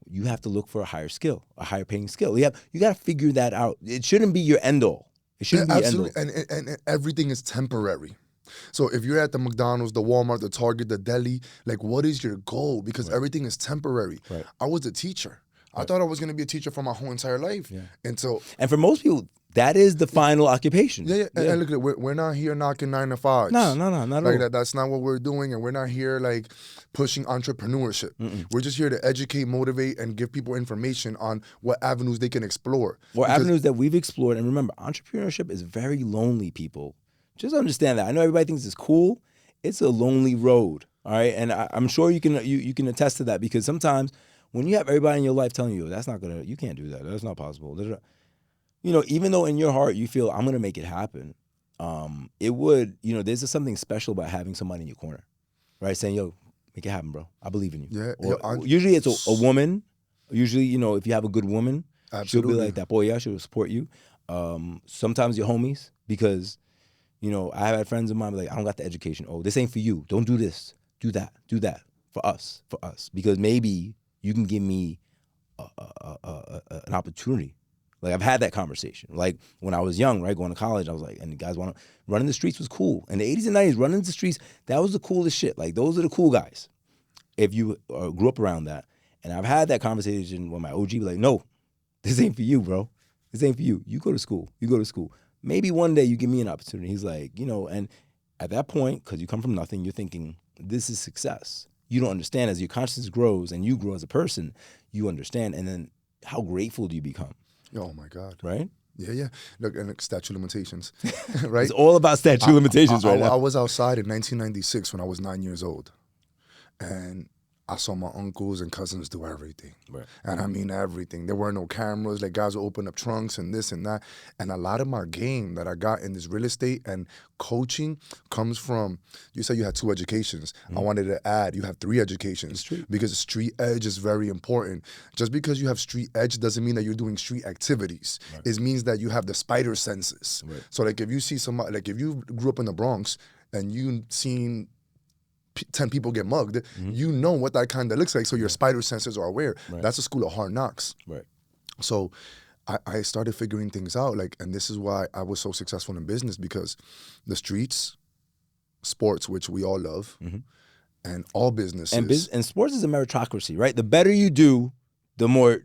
You have to look for a higher skill, a higher paying skill. You got to figure that out. It shouldn't be your end all. It shouldn't be your end all. And everything is temporary. So if you're at the McDonald's, the Walmart, the Target, the deli, like what is your goal? Because everything is temporary. Right. I was a teacher. I thought I was going to be a teacher for my whole entire life. Yeah. Until And for most people, that is the final occupation. yeah. And look, we're not here knocking 9 to 5s. No, not at all. Like that's not what we're doing, and we're not here like pushing entrepreneurship. We're just here to educate, motivate, and give people information on what avenues they can explore. Or avenues that we've explored. And remember, entrepreneurship is very lonely, people. Just understand that. I know everybody thinks it's cool. It's a lonely road, all right? And I'm sure you can attest to that, because sometimes when you have everybody in your life telling you, you can't do that. That's not possible. You know, even though in your heart you feel, I'm going to make it happen, it would, you know, there's just something special about having somebody in your corner, right? Saying, yo, make it happen, bro. I believe in you. Yeah. Or, usually it's a woman. Usually, you know, if you have a good woman, Absolutely. she'll be like that, boy, yeah, she'll support you. Sometimes your homies, because, you know, I have had friends of mine be like, I don't got the education. Oh, this ain't for you. Don't do this. Do that. For us. Because maybe you can give me an opportunity. Like, I've had that conversation. Like, when I was young, right, going to college, I was like, and the guys running the streets was cool. In the 80s and 90s, running the streets, that was the coolest shit. Like, those are the cool guys. If you grew up around that. And I've had that conversation with my OG, be like, no, this ain't for you, bro. This ain't for you. You go to school. Maybe one day you give me an opportunity. He's like, you know, and at that point, because you come from nothing, you're thinking, this is success. You don't understand. As your consciousness grows and you grow as a person, you understand. And then how grateful do you become? Oh my God. Right? Yeah. Look, and statute of limitations, right? It's all about statute of limitations right now. I was outside in 1996 when I was 9 years old, and I saw my uncles and cousins do everything. Right. And I mean everything. There were no cameras. Like, guys would open up trunks and this and that. And a lot of my game that I got in this real estate and coaching comes from, you said you had 2 educations. I wanted to add, you have 3 educations. Because street edge is very important. Just because you have street edge doesn't mean that you're doing street activities. Right. It means that you have the spider senses. Right. So like, if you see somebody, like if you grew up in the Bronx and you seen 10 people get mugged, you know what that kind of looks like, so your spider senses are aware. Right. That's a school of hard knocks. Right. So I started figuring things out, like, and this is why I was so successful in business, because the streets, sports, which we all love, and all businesses. And sports is a meritocracy, right? The better you do, the more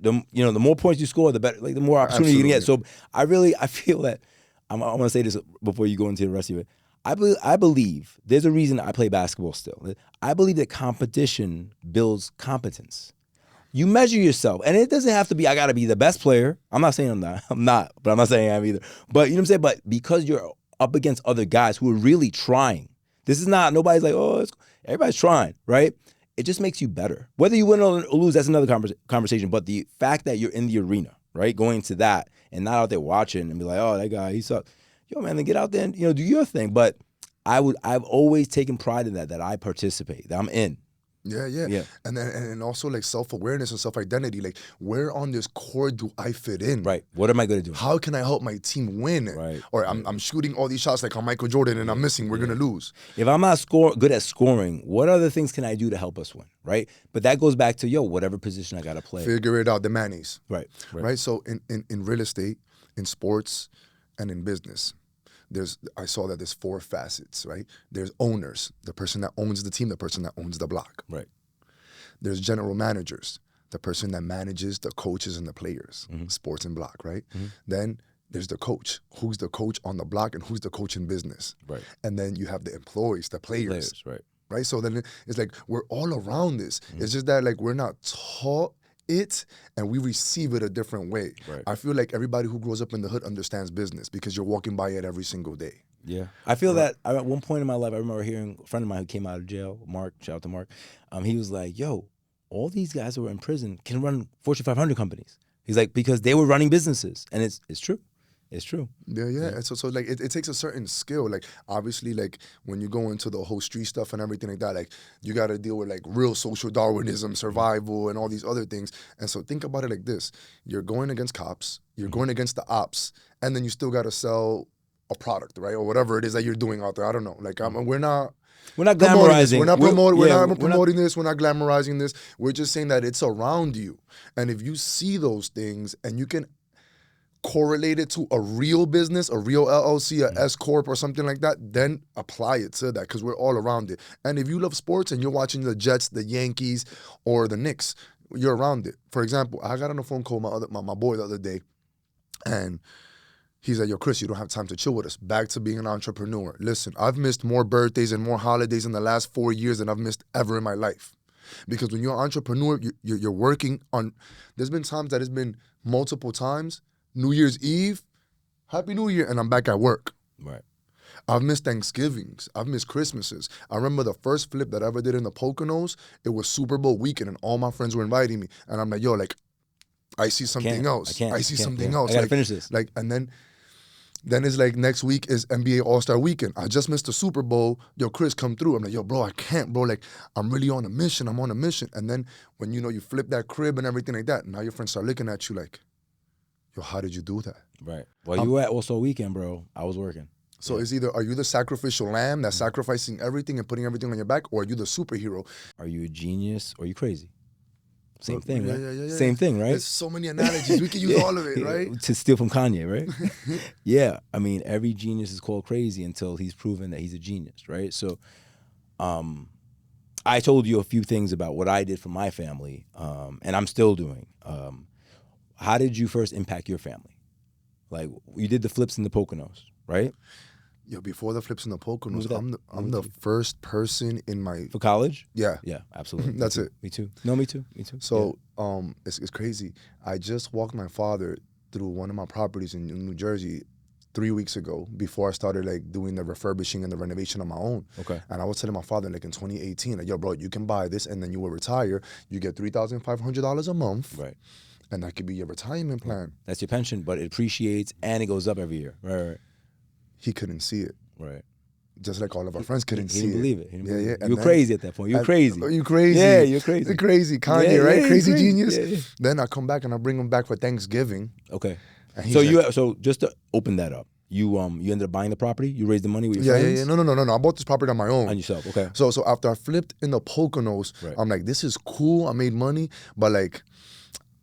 points you score, the better, like the more opportunity you can get. So I feel that, I want to say this before you go into the rest of it. I believe there's a reason I play basketball still. I believe that competition builds competence. You measure yourself, and it doesn't have to be, I got to be the best player. I'm not saying I'm not, but I'm not saying I am either. But you know what I'm saying? But because you're up against other guys who are really trying, this is not, nobody's like, everybody's trying, right? It just makes you better. Whether you win or lose, that's another conversation. But the fact that you're in the arena, right, going to that and not out there watching and be like, oh, that guy, he sucks. Yo, man, then get out there and, do your thing. But I've always taken pride in that I participate, that I'm in. Yeah. And then and also like self-awareness and self-identity. Like, where on this court do I fit in? Right. What am I going to do? How can I help my team win? Right. Or I'm shooting all these shots like I'm Michael Jordan and I'm missing. We're going to lose. If I'm not good at scoring, what other things can I do to help us win? Right. But that goes back to, whatever position I got to play. Figure it out, the mayonnaise. Right. So in real estate, in sports, and in business, I saw that there's 4 facets, right? There's owners, the person that owns the team, the person that owns the block. Right. There's general managers, the person that manages the coaches and the players, sports and block, right? Then there's the coach. Who's the coach on the block and who's the coach in business? Right. And then you have the employees, the players. Right. So then it's like we're all around this. It's just that like we're not taught it and we receive it a different way. Right. I feel like everybody who grows up in the hood understands business because you're walking by it every single day. Yeah. I feel that at one point in my life, I remember hearing a friend of mine who came out of jail, Mark, shout out to Mark. He was like, yo, all these guys who are in prison can run Fortune 500 companies. He's like, because they were running businesses. And it's true. It's true. Yeah. So like it takes a certain skill. Like obviously, like when you go into the whole street stuff and everything like that, like you got to deal with like real social Darwinism, survival, and all these other things. And so think about it like this: you're going against cops, you're going against the ops, and then you still got to sell a product, right, or whatever it is that you're doing out there. I don't know. Like we're not glamorizing. We're not promoting this. We're not glamorizing this. We're just saying that it's around you, and if you see those things and you can correlate it to a real business, a real LLC, a S Corp or something like that, then apply it to that because we're all around it. And if you love sports and you're watching the Jets, the Yankees, or the Knicks, you're around it. For example, I got on a phone call with my boy the other day, and he's like, yo, Chris, you don't have time to chill with us. Back to being an entrepreneur. Listen, I've missed more birthdays and more holidays in the last 4 years than I've missed ever in my life. Because when you're an entrepreneur, you're working on, there's been times that it's been multiple times, New Year's Eve, Happy New Year, and I'm back at work. Right. I've missed Thanksgivings. I've missed Christmases. I remember the first flip that I ever did in the Poconos, it was Super Bowl weekend and all my friends were inviting me. And I'm like, yo, like, I see something else. I see something else. I gotta finish this. Like, and then it's like next week is NBA All-Star Weekend. I just missed the Super Bowl. Yo, Chris, come through. I'm like, yo, bro, I can't, bro. Like, I'm really on a mission. I'm on a mission. And then when, you flip that crib and everything like that, now your friends start looking at you like, yo, how did you do that? Right. Well, you were at All-Star Weekend, bro. I was working. So it's either, are you the sacrificial lamb that's sacrificing everything and putting everything on your back, or are you the superhero? Are you a genius or are you crazy? Same thing, right? Yeah. Same thing, right? There's so many analogies. We can use all of it, right? To steal from Kanye, right? Yeah. I mean, every genius is called crazy until he's proven that he's a genius, right? So I told you a few things about what I did for my family, and I'm still doing. How did you first impact your family? Like, you did the flips in the Poconos, right? Yo, before the flips in the Poconos, I'm the first person in my... For college? Yeah. Yeah, absolutely. That's it. Me too. No, me too. So it's crazy. I just walked my father through one of my properties in New Jersey 3 weeks ago before I started like doing the refurbishing and the renovation on my own. Okay. And I was telling my father like in 2018, like, yo, bro, you can buy this and then you will retire. You get $3,500 a month. Right. And that could be your retirement plan. That's your pension, but it appreciates and it goes up every year. Right. He couldn't see it. Right. Just like all of our friends couldn't see it. He didn't believe it. Yeah. You were crazy at that point. You were crazy. You crazy. Yeah, you're crazy. You're crazy. Kanye, right? Yeah, crazy genius. Yeah. Then I come back and I bring him back for Thanksgiving. Okay. So so just to open that up, you ended up buying the property. You raised the money with your friends. Yeah. No. I bought this property on my own. On yourself. Okay. So after I flipped in the Poconos, right. I'm like, this is cool. I made money, but like,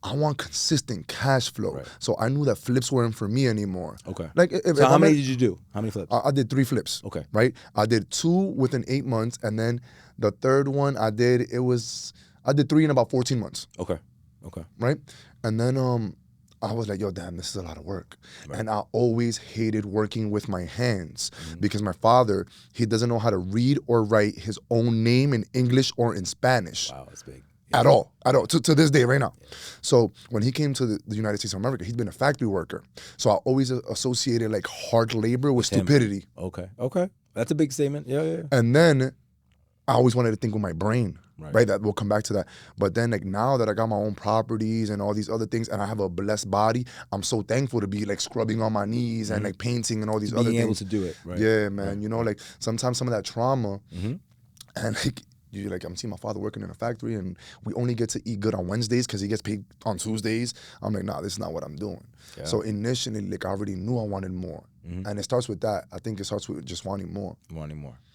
I want consistent cash flow. Right. So I knew that flips weren't for me anymore. Okay. Like, so how many did you do? How many flips? I did 3 flips. Okay. Right? I did 2 within 8 months, and then the third one I did 3 in about 14 months. Okay. Right? And then I was like, yo, damn, this is a lot of work. Right. And I always hated working with my hands because my father, he doesn't know how to read or write his own name in English or in Spanish. Wow, that's big. At all, to this day, right now. Yeah. So when he came to the United States of America, he'd been a factory worker. So I always associated like hard labor with stupidity. Okay. That's a big statement. Yeah. And then I always wanted to think with my brain, right? That we'll come back to that. But then like now that I got my own properties and all these other things and I have a blessed body, I'm so thankful to be like scrubbing on my knees and like painting and all these other things. Being able to do it, right? Yeah, man. Right. Like sometimes some of that trauma and like, I'm seeing my father working in a factory and we only get to eat good on Wednesdays because he gets paid on Tuesdays. I'm like, nah, this is not what I'm doing. Yeah. So initially, like I already knew I wanted more. And it starts with that. I think it starts with just wanting more.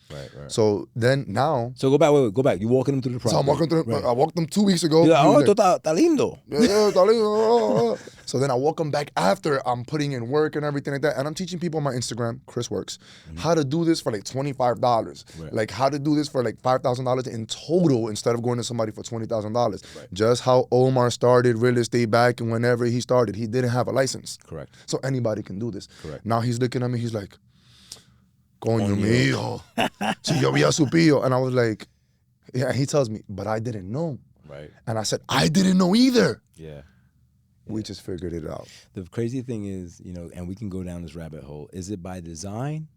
Right. So then now. So go back. You walking them through the property. So I'm walking through. Right. I walked them 2 weeks ago. Yeah, está lindo. Yeah, está lindo. So then I walk them back after I'm putting in work and everything like that. And I'm teaching people on my Instagram, Chris Works, how to do this for like $25. Right. Like how to do this for like $5,000 in total instead of going to somebody for $20,000. Right. Just how Omar started real estate back and whenever he started, he didn't have a license. Correct. So anybody can do this. Correct. Now he's looking at me, he's like, coño mío, si yo había supido. And I was like, yeah, he tells me, but I didn't know. Right. And I said, I didn't know either. Yeah. We just figured it out. The crazy thing is, and we can go down this rabbit hole, is it by design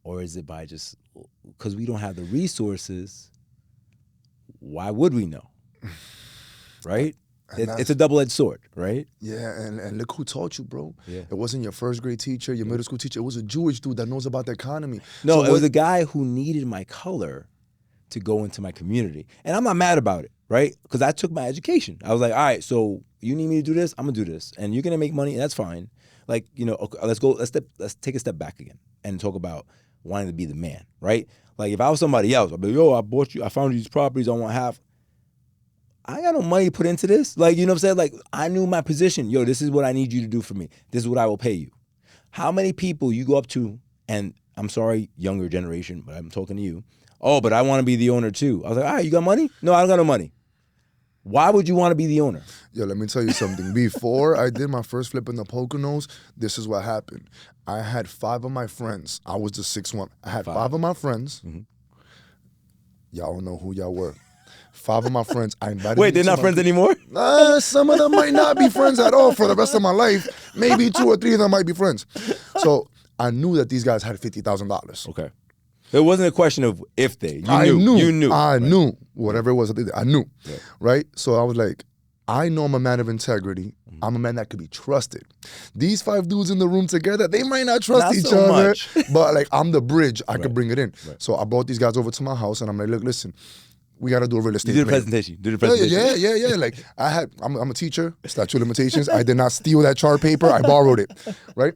or is it by just, because we don't have the resources, why would we know? Right? It's a double-edged sword, right? Yeah, and look who taught you, bro. Yeah. It wasn't your first grade teacher, your middle school teacher. It was a Jewish dude that knows about the economy. No, it was a guy who needed my color to go into my community. And I'm not mad about it, right? Because I took my education. I was like, all right, so you need me to do this? I'm going to do this. And you're going to make money, and that's fine. Like, okay, let's take a step back again and talk about wanting to be the man, right? Like, if I was somebody else, I'd be, yo, I found you these properties, I want half. I got no money to put into this. Like, you know what I'm saying? Like, I knew my position. Yo, this is what I need you to do for me. This is what I will pay you. How many people you go up to, and I'm sorry, younger generation, but I'm talking to you. Oh, but I want to be the owner too. I was like, all right, you got money? No, I don't got no money. Why would you want to be the owner? Yo, let me tell you something. Before I did my first flip in the Poconos, this is what happened. I had 5 of my friends. I was the 6th one. I had 5 of my friends. Mm-hmm. Y'all don't know who y'all were. 5 of my friends. I invited. Wait, they're not friends anymore? Some of them might not be friends at all for the rest of my life. Maybe 2 or 3 of them might be friends. So I knew that these guys had $50,000. Okay. It wasn't a question of if they. You knew. I knew. Whatever it was, I knew. Yeah. Right? So I was like, I know I'm a man of integrity. Mm-hmm. I'm a man that could be trusted. These 5 dudes in the room together, they might not trust each other. But like, I'm the bridge. I could bring it in. Right. So I brought these guys over to my house and I'm like, look, listen, we got to do a real estate plan. Do the presentation. Yeah. Like, I'm a teacher, statute of limitations. I did not steal that chart paper. I borrowed it. Right?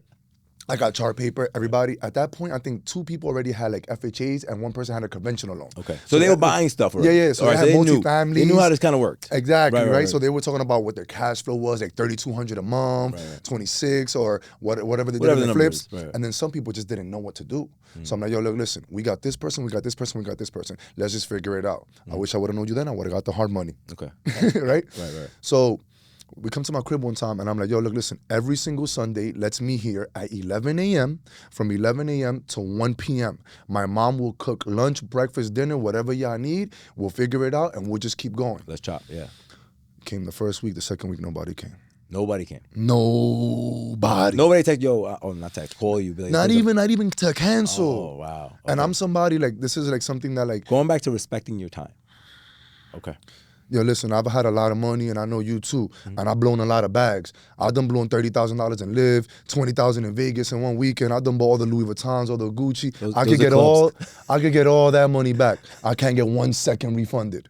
I got chart paper, everybody. At that point, I think 2 people already had like FHAs and 1 person had a conventional loan. Okay. So they were buying stuff already. Yeah. So they had multi-families. They knew how this kind of worked. Exactly, right? So they were talking about what their cash flow was, like $3,200 a month, 26 or whatever they did in the flips. Right. And then some people just didn't know what to do. So I'm like, yo, look, listen, we got this person, we got this person, we got this person. Let's just figure it out. I wish I would have known you then. I would have got the hard money. Okay. Right? Right. So we come to my crib one time and I'm like, yo, look, listen, every single Sunday, let's meet here at 11 a.m. From 11 a.m. to 1 p.m. My mom will cook lunch, breakfast, dinner, whatever y'all need. We'll figure it out and we'll just keep going. Let's chop, yeah. Came the first week, the second week, nobody came. Nobody came. Nobody text, yo, not text, call you. Like, not even to cancel. Oh, wow. Okay. And I'm somebody, like, this is like something that like. Going back to respecting your time. Okay. Yo, listen, I've had a lot of money, and I know you too. Mm-hmm. And I've blown a lot of bags. I've done blown $30,000 in Live, $20,000 in Vegas in one weekend. I've done bought all the Louis Vuittons, all the Gucci. I could get all that money back. I can't get 1 second refunded.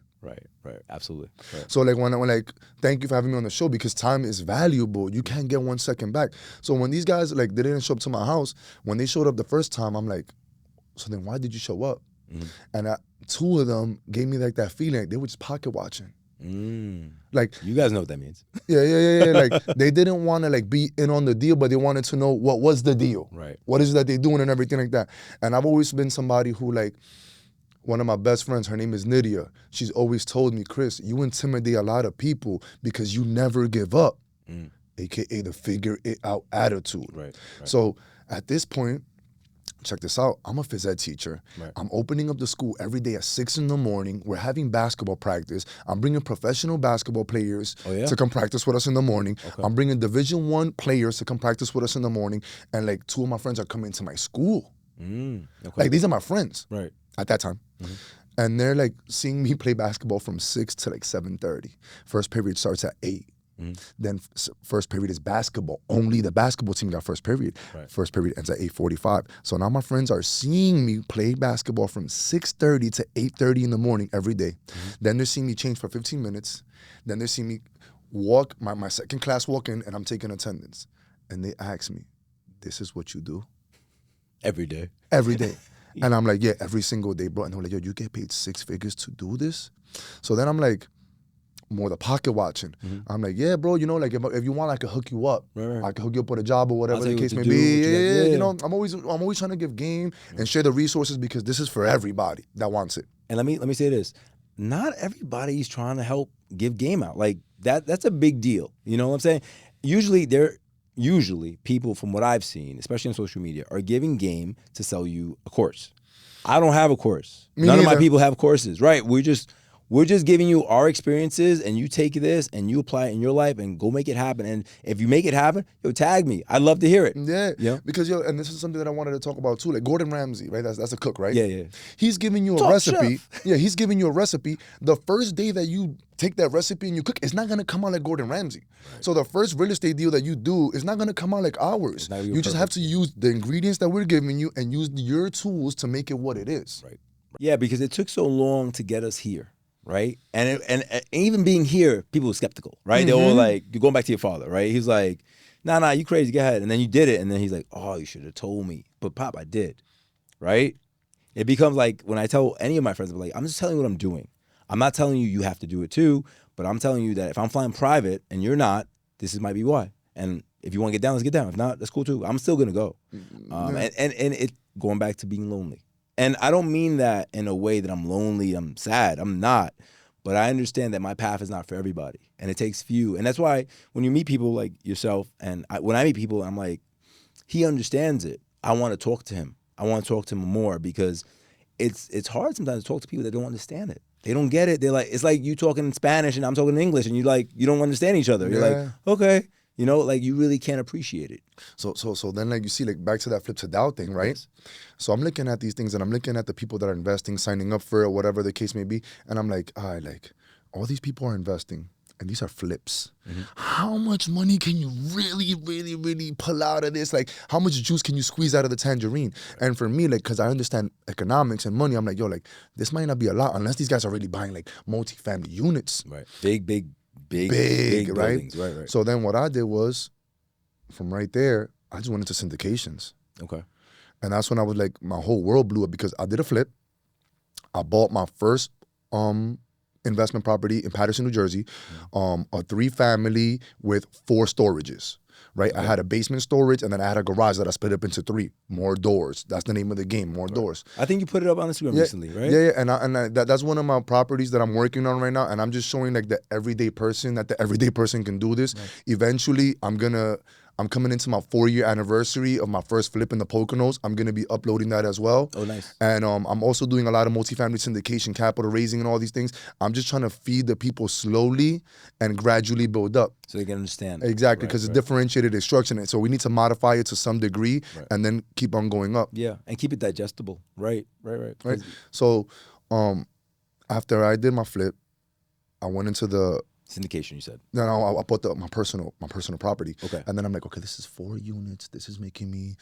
Right, absolutely. Right. So like when like, thank you for having me on the show because time is valuable. You can't get 1 second back. So when these guys like they didn't show up to my house, when they showed up the first time, I'm like, so then why did you show up? Mm-hmm. And 2 of them gave me like that feeling like they were just pocket watching. Like, you guys know what that means. Yeah. Like they didn't want to like be in on the deal, but they wanted to know what was the deal. Right. What is it that they're doing and everything like that. And I've always been somebody who like, one of my best friends, her name is Nydia. She's always told me, Chris, you intimidate a lot of people because you never give up. AKA the figure it out attitude. Right. So at this point, check this out. I'm a phys ed teacher. Right. I'm opening up the school every day at 6 in the morning. We're having basketball practice. I'm bringing professional basketball players to come practice with us in the morning. Okay. I'm bringing Division I players to come practice with us in the morning. And like 2 of my friends are coming to my school. Okay. Like these are my friends. Right. At that time. Mm-hmm. And they're like seeing me play basketball from 6 to like 7:30. First period starts at 8. Then first period is basketball. Only the basketball team got first period. Right. First period ends at 8:45. So now my friends are seeing me play basketball from 6:30 to 8:30 in the morning every day. Then they're seeing me change for 15 minutes. Then they're seeing me walk, my second class walk in, and I'm taking attendance. And they ask me, this is what you do? Every day. Every day. And I'm like, yeah, every single day, bro. And they're like, yo, you get paid 6 figures to do this? So then I'm like, more the pocket watching. I'm like, yeah, bro, you know, like if you want, I can hook you up. Right. I can hook you up with a job or whatever the case may be. Yeah, you know, I'm always trying to give game and share the resources because this is for everybody that wants it. And let me say this. Not everybody's trying to help give game out. Like that's a big deal. You know what I'm saying? Usually people from what I've seen, especially on social media, are giving game to sell you a course. I don't have a course. None of my people have courses, right? We're just giving you our experiences, and you take this and you apply it in your life and go make it happen. And if you make it happen, tag me. I'd love to hear it. Yeah. Because and this is something that I wanted to talk about too. Like Gordon Ramsay, right? That's a cook, right? Yeah. He's giving you a recipe. Chef. Yeah, he's giving you a recipe. The first day that you take that recipe and you cook, it's not gonna come out like Gordon Ramsay. Right. So the first real estate deal that you do is not gonna come out like ours. You just have to use the ingredients that we're giving you and use your tools to make it what it is. Right. Yeah, because it took so long to get us here. Right? And even being here, people were skeptical, right? They were like, you're going back to your father, right? He's like, nah, you crazy, go ahead. And then you did it. And then he's like, oh, you should have told me. But Pop, I did, right? It becomes like when I tell any of my friends, I'm like, I'm just telling you what I'm doing. I'm not telling you have to do it too, But I'm telling you that if I'm flying private and you're not, this might be why. And if you want to get down, let's get down. If not, that's cool too. I'm still gonna go. And it going back to being lonely. And I don't mean that in a way that I'm lonely, I'm sad. I'm not. But I understand that my path is not for everybody. And it takes few. And that's why when you meet people like yourself, and when I meet people, I'm like, he understands it. I want to talk to him. I want to talk to him more because it's hard sometimes to talk to people that don't understand it. They don't get it. They're like, it's like you talking in Spanish and I'm talking in English and you don't understand each other. You're like, okay. You know, like you really can't appreciate it. So then like you see like back to that flip to doubt thing, right? Yes. So I'm looking at these things and I'm looking at the people that are investing, signing up for it, whatever the case may be, and I'm like, all these people are investing and these are flips. Mm-hmm. How much money can you really, really, really pull out of this? Like how much juice can you squeeze out of the tangerine? Right. And for me, like, cause I understand economics and money, I'm like, yo, like this might not be a lot unless these guys are really buying like multi-family units. Right. Big right? Buildings. Right. So then what I did was, from right there, I just went into syndications. Okay. And that's when I was like, my whole world blew up because I did a flip. I bought my first investment property in Paterson, New Jersey, a 3-family with 4 storages. Right, I had a basement storage, and then I had a garage that I split up into 3. More doors. That's the name of the game. More doors. I think you put it up on Instagram recently, right? Yeah. And that's one of my properties that I'm working on right now, and I'm just showing like the everyday person that the everyday person can do this. Right. Eventually, I'm coming into my 4-year anniversary of my first flip in the Poconos. I'm going to be uploading that as well. Oh, nice. And I'm also doing a lot of multifamily syndication, capital raising, and all these things. I'm just trying to feed the people slowly and gradually build up. So they can understand. Exactly, because it's differentiated instruction. So we need to modify it to some degree and then keep on going up. Yeah, and keep it digestible. Right. So after I did my flip, I went into the syndication, you said? No, I bought my personal property. Okay. And then I'm like, okay, this is 4 units. This is making me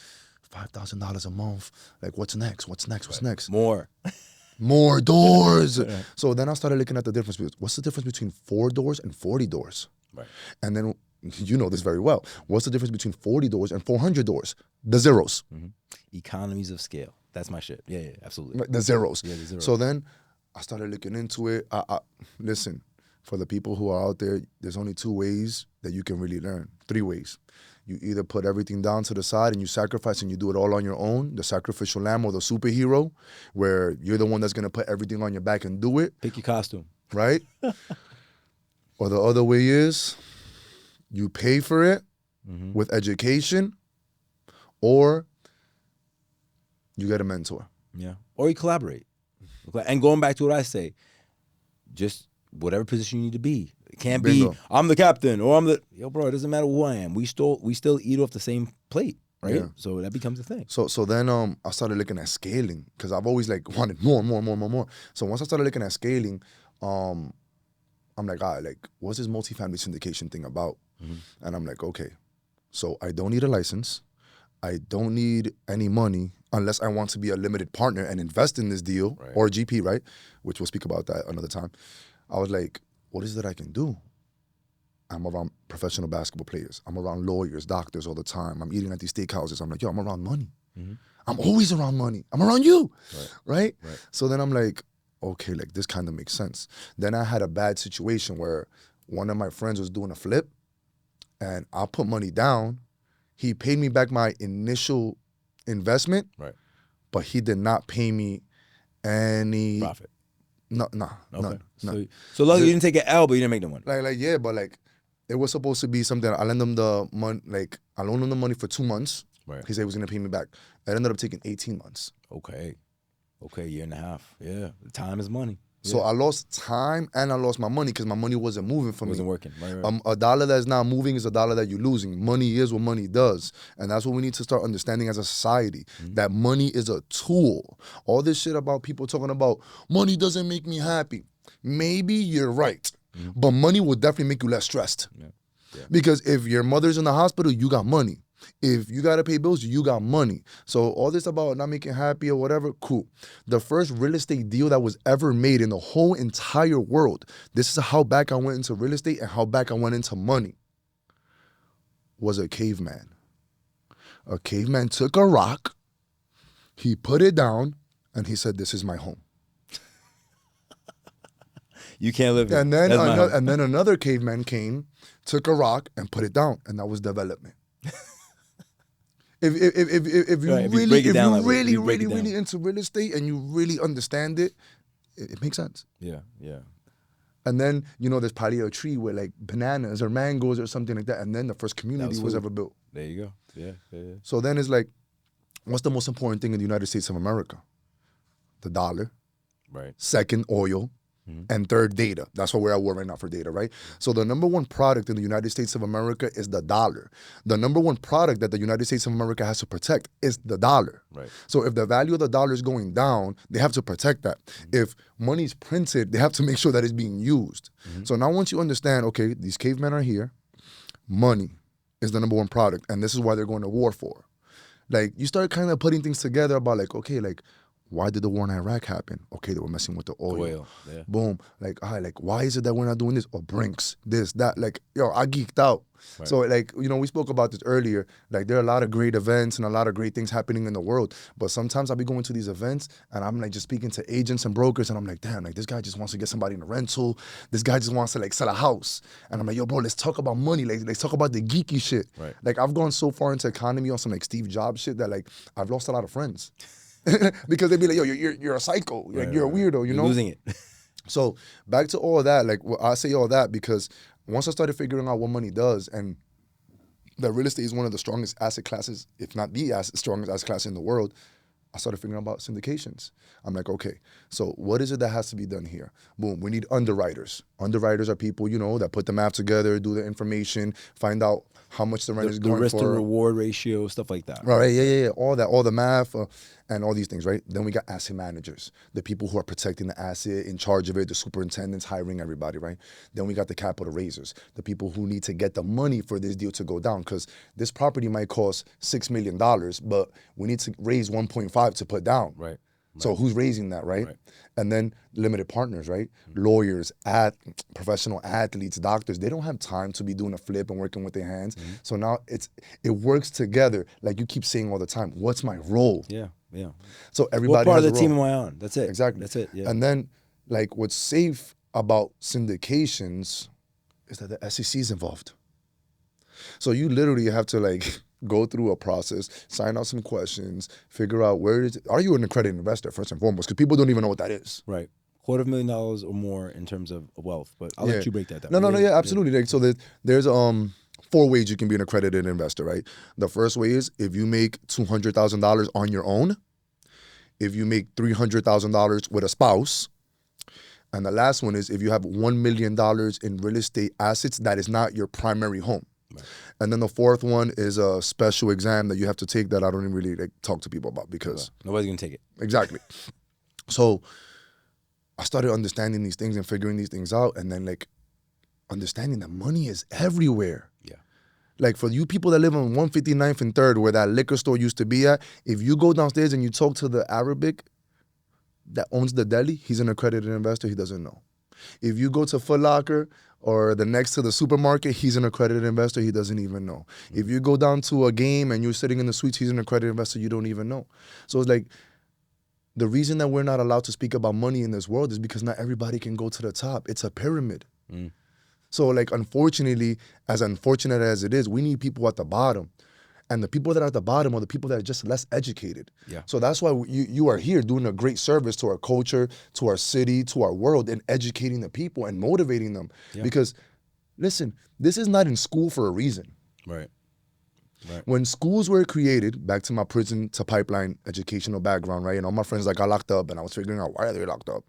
$5,000 a month. Like, what's next? What's next? More doors. Right. So then I started looking at the difference. What's the difference between 4 doors and 40 doors? Right. And then, you know this very well. What's the difference between 40 doors and 400 doors? The zeros. Mm-hmm. Economies of scale. That's my shit. Yeah, absolutely. The zeros. Yeah, the zeros. So then I started looking into it. Listen, for the people who are out there, there's only 2 ways that you can really learn. 3 ways. You either put everything down to the side and you sacrifice and you do it all on your own, the sacrificial lamb or the superhero, where you're the one that's going to put everything on your back and do it. Pick your costume. Right? Or the other way is you pay for it with education, or you get a mentor. Yeah. Or you collaborate. And going back to what I say, just whatever position you need to be. It can't be, I'm the captain or yo, bro, it doesn't matter who I am. We still eat off the same plate, right? Yeah. So that becomes a thing. So then I started looking at scaling because I've always like wanted more. So once I started looking at scaling, I'm like, all right, like, what's this multifamily syndication thing about? Mm-hmm. And I'm like, okay, so I don't need a license. I don't need any money unless I want to be a limited partner and invest in this deal, right, or a GP, right? Which we'll speak about that another time. I was like, what is it I can do? I'm around professional basketball players. I'm around lawyers, doctors all the time. I'm eating at these steakhouses. I'm like, yo, I'm around money. Mm-hmm. I'm always around money. I'm around you, right? So then I'm like, okay, like this kind of makes sense. Then I had a bad situation where one of my friends was doing a flip and I put money down. He paid me back my initial investment, right, but he did not pay me any profit. No. So luckily you didn't take an L, but you didn't make no money. Yeah, but like it was supposed to be something. I lent him the money, like I loaned him the money for 2 months. Right. He said he was gonna pay me back. It ended up taking 18 months. Okay, year and a half. Yeah, time is money. Yeah. So I lost time and I lost my money because my money wasn't moving for me. Wasn't working. Right. A dollar that's not moving is a dollar that you're losing. Money is what money does. And that's what we need to start understanding as a society, that money is a tool. All this shit about people talking about money doesn't make me happy. Maybe you're right, but money will definitely make you less stressed. Yeah. Because if your mother's in the hospital, you got money. If you got to pay bills, you got money. So all this about not making happy or whatever, cool. The first real estate deal that was ever made in the whole entire world, this is how back I went into real estate and how back I went into money, was a caveman. A caveman took a rock, he put it down, and he said, this is my home. You can't live here. And then That's my home. another caveman came, took a rock and put it down, and that was development. If you Right, if you really break it if down you that way, really if you break really it down. really into real estate and you really understand it, it makes sense. Yeah, yeah. And then there's probably a tree with like bananas or mangoes or something like that, and then the first community was food. ever built. There you go. Yeah, yeah, yeah. So then it's like, what's the most important thing in the United States of America? The dollar. Right. Second, oil. And third, data. That's what we're at war right now for data, right? So the number one product in the United States of America is the dollar. The number one product that the United States of America has to protect is the dollar. Right. So if the value of the dollar is going down, they have to protect that. If money is printed, they have to make sure that it's being used. So now once you understand, okay, these cavemen are here, money is the number one product, and this is why they're going to war for. Like, you start kind of putting things together about like, okay, like, why did the war in Iraq happen? Okay, they were messing with the oil. Yeah. Boom. Like, why is it that we're not doing this? Or Brinks, this, that. Like, I geeked out. Right. So, like, we spoke about this earlier. Like, there are a lot of great events and a lot of great things happening in the world. But sometimes I'll be going to these events and I'm like just speaking to agents and brokers and I'm like, damn, like this guy just wants to get somebody in a rental. This guy just wants to like sell a house. And I'm like, yo, bro, let's talk about money. Like, let's talk about the geeky shit. Right. Like, I've gone so far into economy on some like Steve Jobs shit that like I've lost a lot of friends. Because they'd be like, yo, you're a psycho. Like, you're a weirdo, You're losing it. So back to all that, like I say all that because once I started figuring out what money does, and that real estate is one of the strongest asset classes, if not the strongest asset class in the world, I started figuring out about syndications. I'm like, okay, so what is it that has to be done here? Boom, we need underwriters. Underwriters are people, that put the map together, do the information, find out how much the rent is going for. The risk to reward ratio, stuff like that. Right, yeah. All that, all the math and all these things, right? Then we got asset managers, the people who are protecting the asset, in charge of it, the superintendents hiring everybody, right? Then we got the capital raisers, the people who need to get the money for this deal to go down, because this property might cost $6 million, but we need to raise 1.5 to put down. Right. So who's raising that, right? And then limited partners, right? Lawyers, professional athletes, doctors, they don't have time to be doing a flip and working with their hands. So now it works together. Like you keep saying all the time, what's my role? Yeah. So everybody What part has of the a team role. am I on? That's it. Exactly. That's it. Yeah. And then like what's safe about syndications is that the SEC is involved. So you literally have to like go through a process, sign out some questions, figure out are you an accredited investor first and foremost? Because people don't even know what that is. Right. $250,000 or more in terms of wealth, but I'll let you break that down. No, yeah, absolutely. Like, so there's 4 ways you can be an accredited investor, right? The first way is if you make $200,000 on your own, if you make $300,000 with a spouse, and the last one is if you have $1 million in real estate assets that is not your primary home. Right. And then the fourth one is a special exam that you have to take that I don't even really like talk to people about because nobody's gonna take it. Exactly. So I started understanding these things and figuring these things out, and then like understanding that money is everywhere. Yeah. Like for you people that live on 159th and 3rd, where that liquor store used to be at, if you go downstairs and you talk to the Arabic that owns the deli, he's an accredited investor, he doesn't know. If you go to Foot Locker or the next to the supermarket, he's an accredited investor, he doesn't even know. If you go down to a game and you're sitting in the suites, he's an accredited investor, you don't even know. So it's like, the reason that we're not allowed to speak about money in this world is because not everybody can go to the top. It's a pyramid. So like, unfortunately, as unfortunate as it is, we need people at the bottom. And the people that are at the bottom are the people that are just less educated. Yeah. So that's why you are here doing a great service to our culture, to our city, to our world, and educating the people and motivating them. Yeah. Because, listen, this is not in school for a reason. Right. When schools were created, back to my prison to pipeline educational background, right? And all my friends that got locked up, and I was figuring out why are they locked up.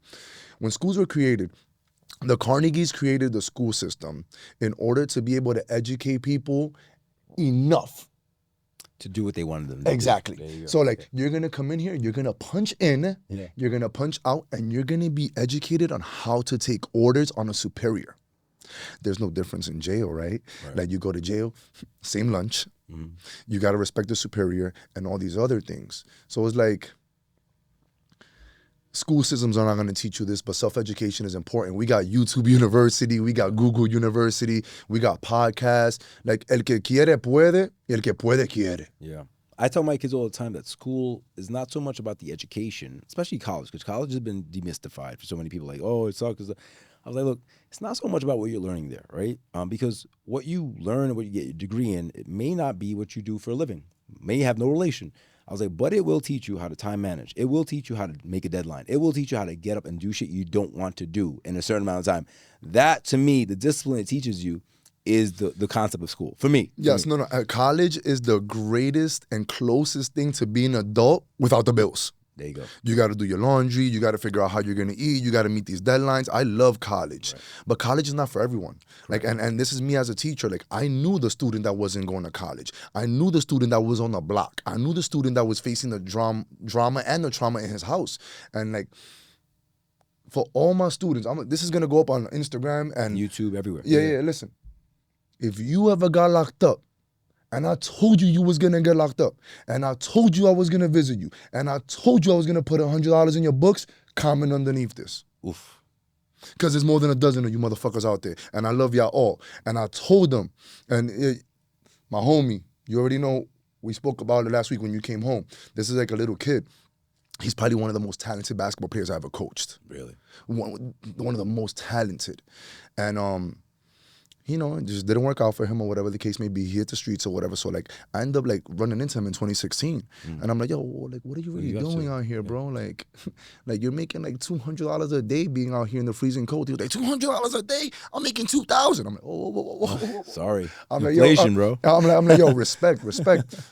When schools were created, the Carnegies created the school system in order to be able to educate people enough to do what they wanted them to exactly. do. So like, you're going to come in here, you're going to punch in, you're going to punch out, and you're going to be educated on how to take orders on a superior. There's no difference in jail, right? Like you go to jail, same lunch, you got to respect the superior and all these other things. So it's like, school systems are not going to teach you this, but self-education is important. We got YouTube University, we got Google University, we got podcasts. Like, el que quiere puede, y el que puede quiere. Yeah. I tell my kids all the time that school is not so much about the education, especially college, because college has been demystified for so many people. Like, oh, it sucks. I was like, look, it's not so much about what you're learning there, right? Because what you learn and what you get your degree in, it may not be what you do for a living. May have no relation. I was like, but it will teach you how to time manage. It will teach you how to make a deadline. It will teach you how to get up and do shit you don't want to do in a certain amount of time. That, to me, the discipline it teaches you is the concept of school. For me. Yes, no. College is the greatest and closest thing to being an adult without the bills. There you go. You got to do your laundry. You got to figure out how you're going to eat. You got to meet these deadlines. I love college. Right. But college is not for everyone. Correct. Like, and this is me as a teacher. Like, I knew the student that wasn't going to college. I knew the student that was on the block. I knew the student that was facing the drama and the trauma in his house. And like, for all my students, this is going to go up on Instagram and YouTube, everywhere. Yeah, listen. If you ever got locked up, and I told you was gonna get locked up, and I told you I was gonna visit you, and I told you I was gonna put $100 in your books, comment underneath this. Oof. Because there's more than a dozen of you motherfuckers out there, and I love y'all all. And I told them, and my homie, you already know, we spoke about it last week when you came home. This is like a little kid. He's probably one of the most talented basketball players I ever coached. Really? One of the most talented. And you know, it just didn't work out for him or whatever the case may be. He hit the streets or whatever. So like, I ended up like running into him in 2016, and I'm like, yo, like, what are you really doing out here, bro? Like, like you're making like $200 a day being out here in the freezing cold. He was like, $200 a day? I'm making $2,000. I'm like, whoa. Sorry, I'm inflation, like, bro. I'm like, yo, respect.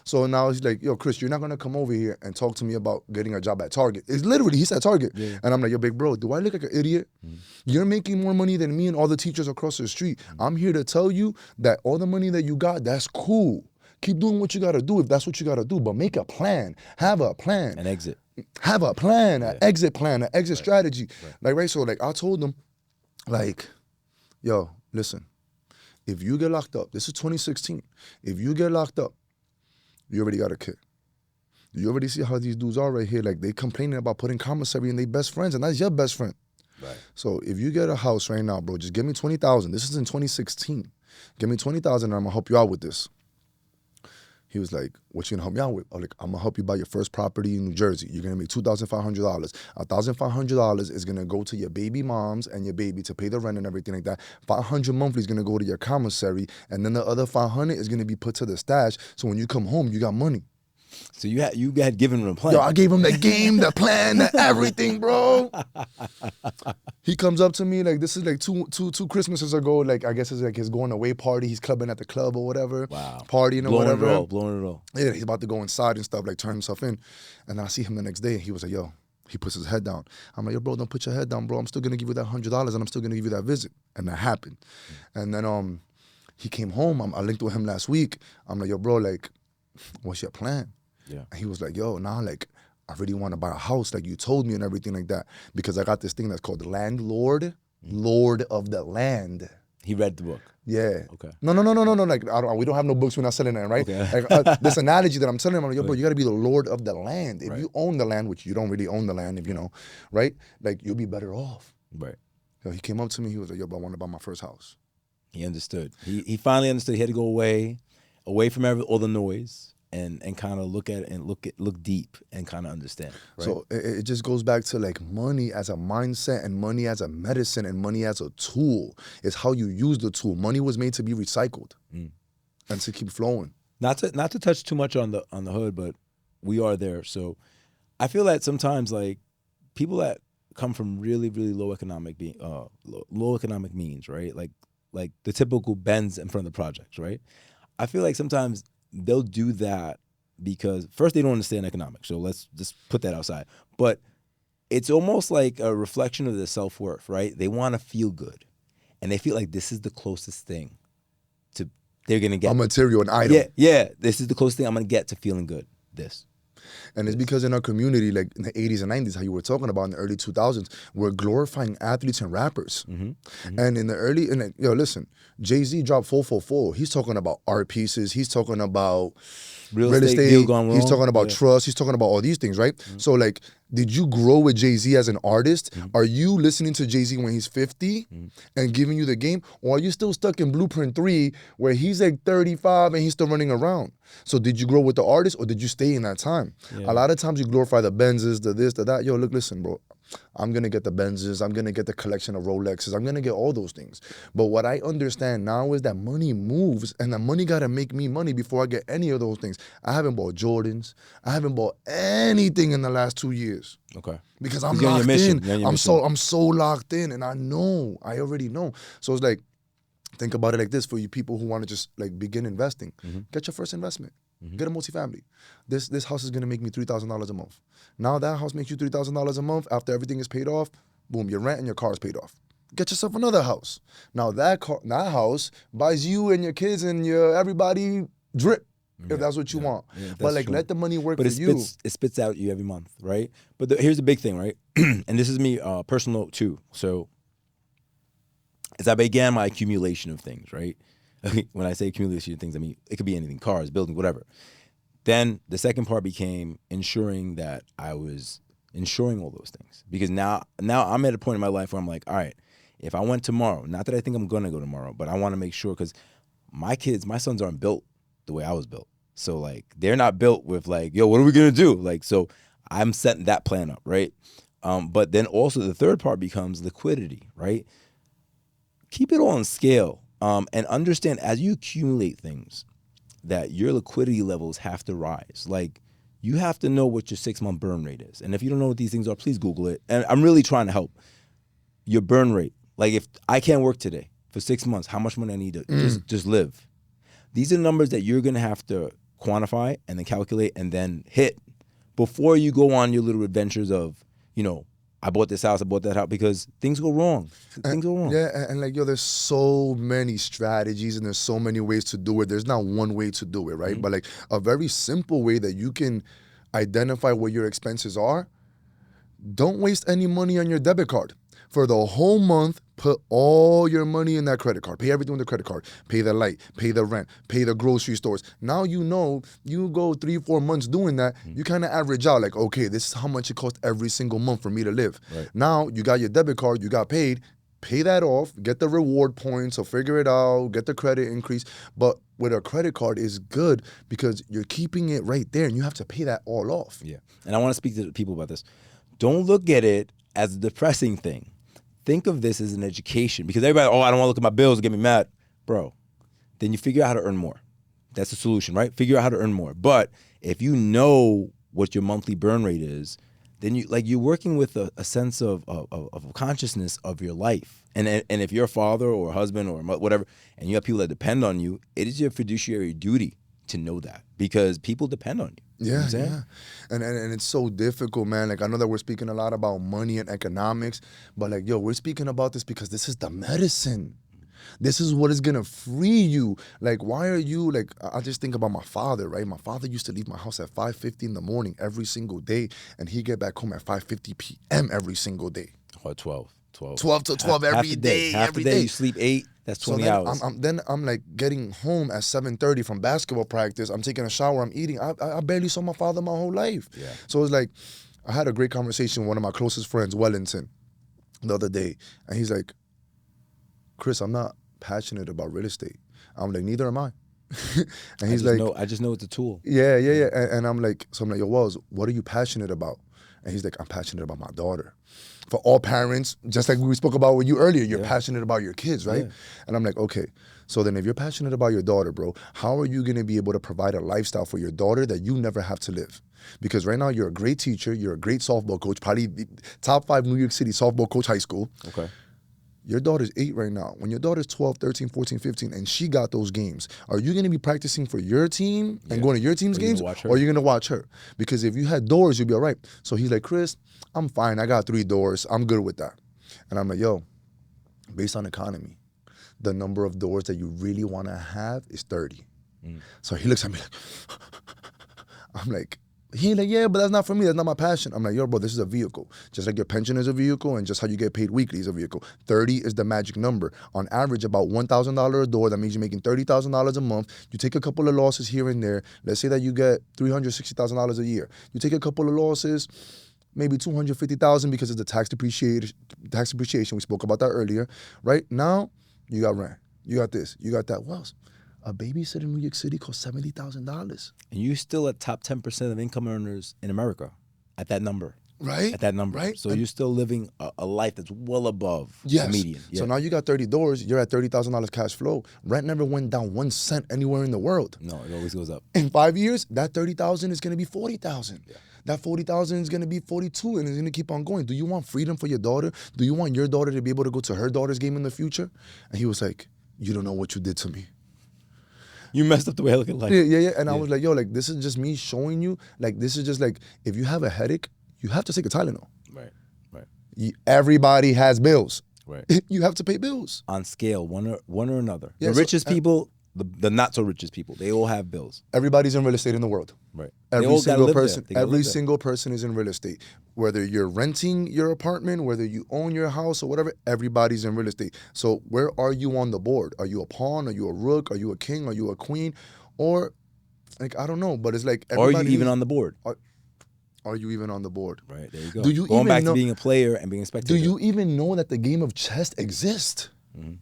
So now he's like, yo, Chris, you're not gonna come over here and talk to me about getting a job at Target. It's literally, he said Target, and I'm like, yo, big bro, do I look like an idiot? You're making more money than me and all the teachers across the street. I'm here to tell you that all the money that you got, that's cool. Keep doing what you gotta do if that's what you gotta do, but make a plan. Have a plan. An exit. Have a plan, an exit plan, an exit strategy. Right. So like I told them, like, yo, listen, if you get locked up, this is 2016. If you get locked up, you already got a kid. You already see how these dudes are right here. Like they complaining about putting commissary in their best friends, and that's your best friend. Right. So if you get a house right now, bro, just give me $20,000. This is in 2016. Give me $20,000 and I'm gonna help you out with this. He was like, what you gonna help me out with? I'm like, I'm gonna help you buy your first property in New Jersey. You're gonna make $2,500. $1,500 is gonna go to your baby moms and your baby to pay the rent and everything like that. $500 monthly is gonna go to your commissary, and then the other $500 is gonna be put to the stash. So when you come home, you got money. So you had given him a plan. Yo, I gave him the game, the plan, the everything, bro. He comes up to me like, this is like two Christmases ago. Like I guess it's like his going away party. He's clubbing at the club or whatever. Wow. Partying or whatever. Blowing it all. Yeah, he's about to go inside and stuff, like turn himself in. And I see him the next day. He was like, yo, he puts his head down. I'm like, yo, bro, don't put your head down, bro. I'm still gonna give you that $100 and I'm still gonna give you that visit. And that happened. And then he came home. I linked with him last week. I'm like, yo, bro, like, what's your plan? Yeah. And he was like, yo, nah, like, I really want to buy a house like you told me and everything like that, because I got this thing that's called the Landlord, Lord of the Land. He read the book. Yeah. Okay. No. Like, we don't have no books. We're not selling that, right? Okay. Like, this analogy that I'm telling him, I'm like, yo, bro, you got to be the Lord of the land. If you own the land, which you don't really own the land, if you know, right? Like, you'll be better off. Right. So he came up to me. He was like, yo, bro, I want to buy my first house. He understood. He finally understood. He had to go away from all the noise. And kind of look at it and look deep and kind of understand. Right? So it just goes back to like money as a mindset and money as a medicine and money as a tool. It's how you use the tool. Money was made to be recycled and to keep flowing. Not to touch too much on the hood, but we are there. So I feel that sometimes like people that come from really really low economic means, right? Like the typical Benz in front of the projects, right? I feel like sometimes they'll do that because first they don't understand economics. So let's just put that outside. But it's almost like a reflection of their self-worth, right? They want to feel good. And they feel like this is the closest thing they're going to get. A material, an item. Yeah. This is the closest thing I'm going to get to feeling good. This. And it's because in our community, like in the 80s and 90s, how you were talking about in the early 2000s, we're glorifying athletes and rappers. And in the early, listen, Jay-Z dropped 444. He's talking about art pieces. He's talking about Real estate deal gone He's wrong. talking about Yeah. trust. He's talking about all these things, right? So like, did you grow with Jay-Z as an artist? Are you listening to Jay-Z when he's 50 and giving you the game? Or are you still stuck in Blueprint 3 where he's like 35 and he's still running around? So did you grow with the artist or did you stay in that time? Yeah. A lot of times you glorify the Benzes, the this, the that. Yo, look, listen, bro. I'm going to get the Benzes. I'm going to get the collection of Rolexes. I'm going to get all those things. But what I understand now is that money moves and that money got to make me money before I get any of those things. I haven't bought Jordans. I haven't bought anything in the last 2 years. Okay. Because I'm 'Cause you're on your locked mission. in. You're on your I'm mission. so locked in and I already know. So it's like, think about it like this for you people who want to just like begin investing. Get your first investment. Get a multifamily. This house is gonna make me $3,000 a month. Now that house makes you $3,000 a month. After everything is paid off, boom, your rent and your car is paid off. Get yourself another house. Now that house buys you and your kids and your everybody drip. If that's what you want. Yeah, but like true. let the money work But for you. it spits out you every month, right? But here's the big thing, right? And this is me personal note too. So as I began my accumulation of things, right? When I say accumulation of things, I mean it could be anything, cars, buildings, whatever. Then the second part became ensuring that I was ensuring all those things. Because now I'm at a point in my life where I'm like, all right, if I went tomorrow, not that I think I'm gonna go tomorrow, but I want to make sure because my sons aren't built the way I was built. So like they're not built with like, yo, what are we gonna do? Like, so I'm setting that plan up, right? But then also the third part becomes liquidity, right? Keep it all on scale, and understand as you accumulate things that your liquidity levels have to rise. Like you have to know what your 6-month burn rate is. And if you don't know what these things are, please Google it. And I'm really trying to help. Your burn rate. Like if I can't work today for 6 months, how much money I need to just live? These are numbers that you're gonna have to quantify and then calculate and then hit before you go on your little adventures of, I bought this house, I bought that house, because things go wrong. Things go wrong. Yeah, and like, yo, there's so many strategies and there's so many ways to do it. There's not one way to do it, right? But like a very simple way that you can identify what your expenses are, don't waste any money on your debit card. For the whole month, put all your money in that credit card. Pay everything with the credit card. Pay the light, pay the rent, pay the grocery stores. Now you know you go 3-4 months doing that, you kind of average out like, okay, this is how much it costs every single month for me to live. Right. Now you got your debit card, you got paid, pay that off, get the reward points, so figure it out, get the credit increase. But with a credit card is good because you're keeping it right there and you have to pay that all off. Yeah. And I want to speak to people about this. Don't look at it as a depressing thing. Think of this as an education, because everybody, I don't want to look at my bills and get me mad. Bro, then you figure out how to earn more. That's the solution, right? Figure out how to earn more. But if you know what your monthly burn rate is, then you're working with a sense of consciousness of your life. And if you're a father or a husband or whatever, and you have people that depend on you, it is your fiduciary duty to know that, because people depend on you. Yeah, yeah. And it's so difficult, man. Like, I know that we're speaking a lot about money and economics, but like, yo, we're speaking about this because this is the medicine. This is what is gonna free you. Like, why are you, like, I just think about my father, right? My father used to leave my house at 5:50 in the morning every single day, and he'd get back home at 5:50 p.m. every single day. Or 12 12 to 12 every day. Half the day, you sleep 8, that's 20 then hours. I'm like getting home at 7:30 from basketball practice. I'm taking a shower, I'm eating. I barely saw my father my whole life. Yeah. So it's like, I had a great conversation with one of my closest friends, Wellington, the other day. And he's like, Chris, I'm not passionate about real estate. I'm like, neither am I. And he's like, I just know it's a tool. yeah. And I'm like, yo, Wells, what are you passionate about? And he's like, I'm passionate about my daughter. For all parents, just like we spoke about with you earlier, you're passionate about your kids, right? Yeah. And I'm like, okay, so then if you're passionate about your daughter, bro, how are you gonna be able to provide a lifestyle for your daughter that you never have to live? Because right now you're a great teacher, you're a great softball coach, probably the top 5 New York City softball coach high school. Okay. Your daughter's 8 right now. When your daughter's 12, 13, 14, 15, and she got those games, are you going to be practicing for your team and going to your team's games? Or are you going to watch her? Because if you had doors, you'd be all right. So he's like, Chris, I'm fine. I got 3 doors. I'm good with that. And I'm like, yo, based on economy, the number of doors that you really want to have is 30. So he looks at me like, I'm like, He like, yeah, but that's not for me. That's not my passion. I'm like, yo, bro, this is a vehicle. Just like your pension is a vehicle and just how you get paid weekly is a vehicle. 30 is the magic number. On average, about $1,000 a door. That means you're making $30,000 a month. You take a couple of losses here and there. Let's say that you get $360,000 a year. You take a couple of losses, maybe $250,000 because it's the tax depreciation. We spoke about that earlier. Right now, you got rent. You got this. You got that. What else? A babysitter in New York City costs $70,000. And you're still at top 10% of income earners in America at that number. Right? At that number. Right? So you're still living a life that's well above Yes. the median. Yeah. So now you got 30 doors, you're at $30,000 cash flow. Rent never went down 1 cent anywhere in the world. No, it always goes up. In 5 years, that 30,000 is gonna be 40,000. Yeah. That 40,000 is gonna be 42 and it's gonna keep on going. Do you want freedom for your daughter? Do you want your daughter to be able to go to her daughter's game in the future? And he was like, you don't know what you did to me. You messed up the way I look at life. Yeah. And I was like, yo, like, this is just me showing you, like, this is just like, if you have a headache, you have to take a Tylenol. Right. Everybody has bills. Right. You have to pay bills. On scale, one or another. Yeah, The so- richest people, the not so richest people, they all have bills. Everybody's in real estate in the world. Right. Every They all gotta single live there. person, They gotta every live there. single person is in real estate. Whether you're renting your apartment, whether you own your house or whatever, everybody's in real estate. So where are you on the board? Are you a pawn? Are you a rook? Are you a king? Are you a queen? Or like I don't know, but it's like Or are everybody. you even on the board? Are you even on the board? Right, there you go. Do you Going even back know- to being a player and being a spectator. Do you even know that the game of chess exists? Mm-hmm.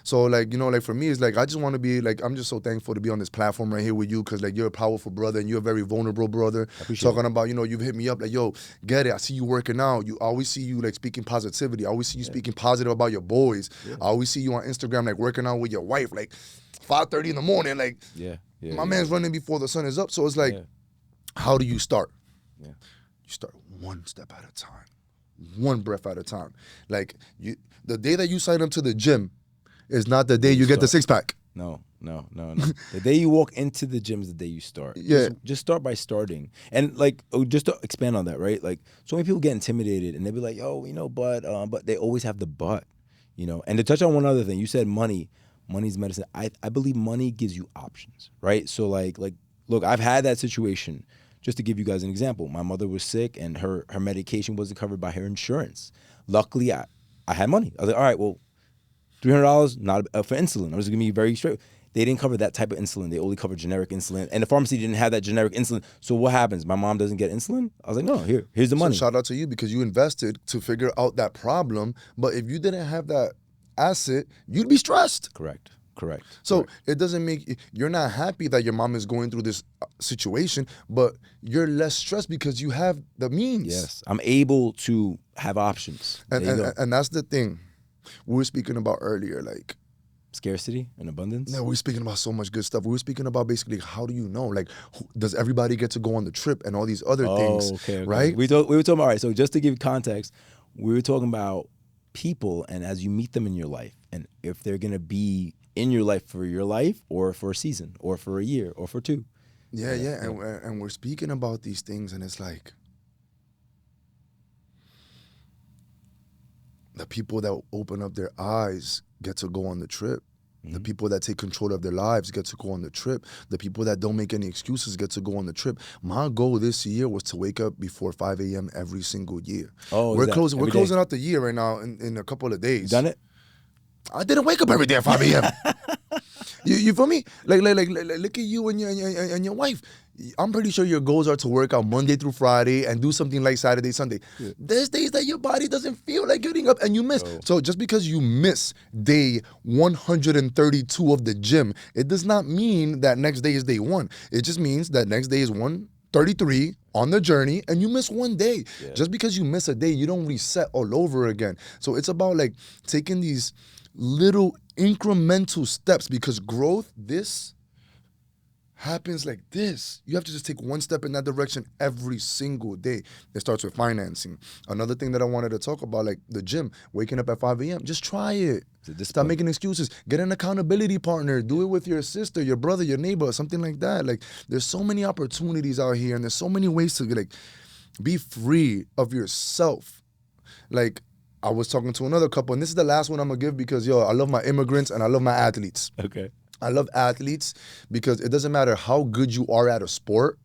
So like, you know, like for me, it's like, I just want to be like, I'm just so thankful to be on this platform right here with you. Cause like you're a powerful brother and you're a very vulnerable brother. appreciate Talking about, you know, you've hit me up like, yo, get it. I see you working out. I always see you like speaking positivity. I always see you speaking positive about your boys. Yeah. I always see you on Instagram, like working out with your wife, like 5:30 in the morning. Like my man's running before the sun is up. So it's like, how do you start? Yeah. You start one step at a time, one breath at a time. Like the day that you sign up to the gym is not the day you get the six pack. No. The day you walk into the gym is the day you start. Yeah. Just start by starting. And like, just to expand on that, right? Like, so many people get intimidated and they'll be like, oh, you know, but they always have the but, you know. And to touch on one other thing, you said money's medicine. I believe money gives you options, right? So like, look, I've had that situation. Just to give you guys an example, my mother was sick and her medication wasn't covered by her insurance. Luckily, I had money. I was like, all right, well, $300 not for insulin. I was gonna be very straight. They didn't cover that type of insulin. They only covered generic insulin, and the pharmacy didn't have that generic insulin. So what happens? My mom doesn't get insulin. I was like, no, here's the money. So shout out to you because you invested to figure out that problem. But if you didn't have that asset, you'd be stressed. Correct. So it doesn't make you're not happy that your mom is going through this situation, but you're less stressed because you have the means. Yes, I'm able to have options. And that's the thing we were speaking about earlier, like scarcity and abundance. No, we were speaking about so much good stuff. We were speaking about basically how do you know, like, does everybody get to go on the trip and all these other things, okay. right? We were talking about, all right, so just to give context, we were talking about people and as you meet them in your life and if they're going to be in your life for your life or for a season or for a year or for two. Yeah. And we're speaking about these things and it's like the people that open up their eyes get to go on the trip. The people that take control of their lives get to go on the trip. The people that don't make any excuses get to go on the trip. My goal this year was to wake up before 5 a.m. every single year. Oh, we're closing out the year right now in a couple of days. You done it? I didn't wake up every day at 5 a.m. You feel me? Like look at you and your wife. I'm pretty sure your goals are to work out Monday through Friday and do something like Saturday, Sunday. Yeah. There's days that your body doesn't feel like getting up and you miss. Oh. So just because you miss day 132 of the gym, it does not mean that next day is day one. It just means that next day is 133 on the journey and you miss one day. Yeah. Just because you miss a day, you don't reset all over again. So it's about like taking these little incremental steps because growth, this happens like this. You have to just take one step in that direction every single day. It starts with financing. Another thing that I wanted to talk about, like the gym, waking up at 5 a.m., just try it. Stop making excuses. Get an accountability partner. Do it with your sister, your brother, your neighbor, something like that. Like there's so many opportunities out here and there's so many ways to like be free of yourself. Like I was talking to another couple, and this is the last one I'm gonna give because, I love my immigrants and I love my athletes. Okay. I love athletes because it doesn't matter how good you are at a sport,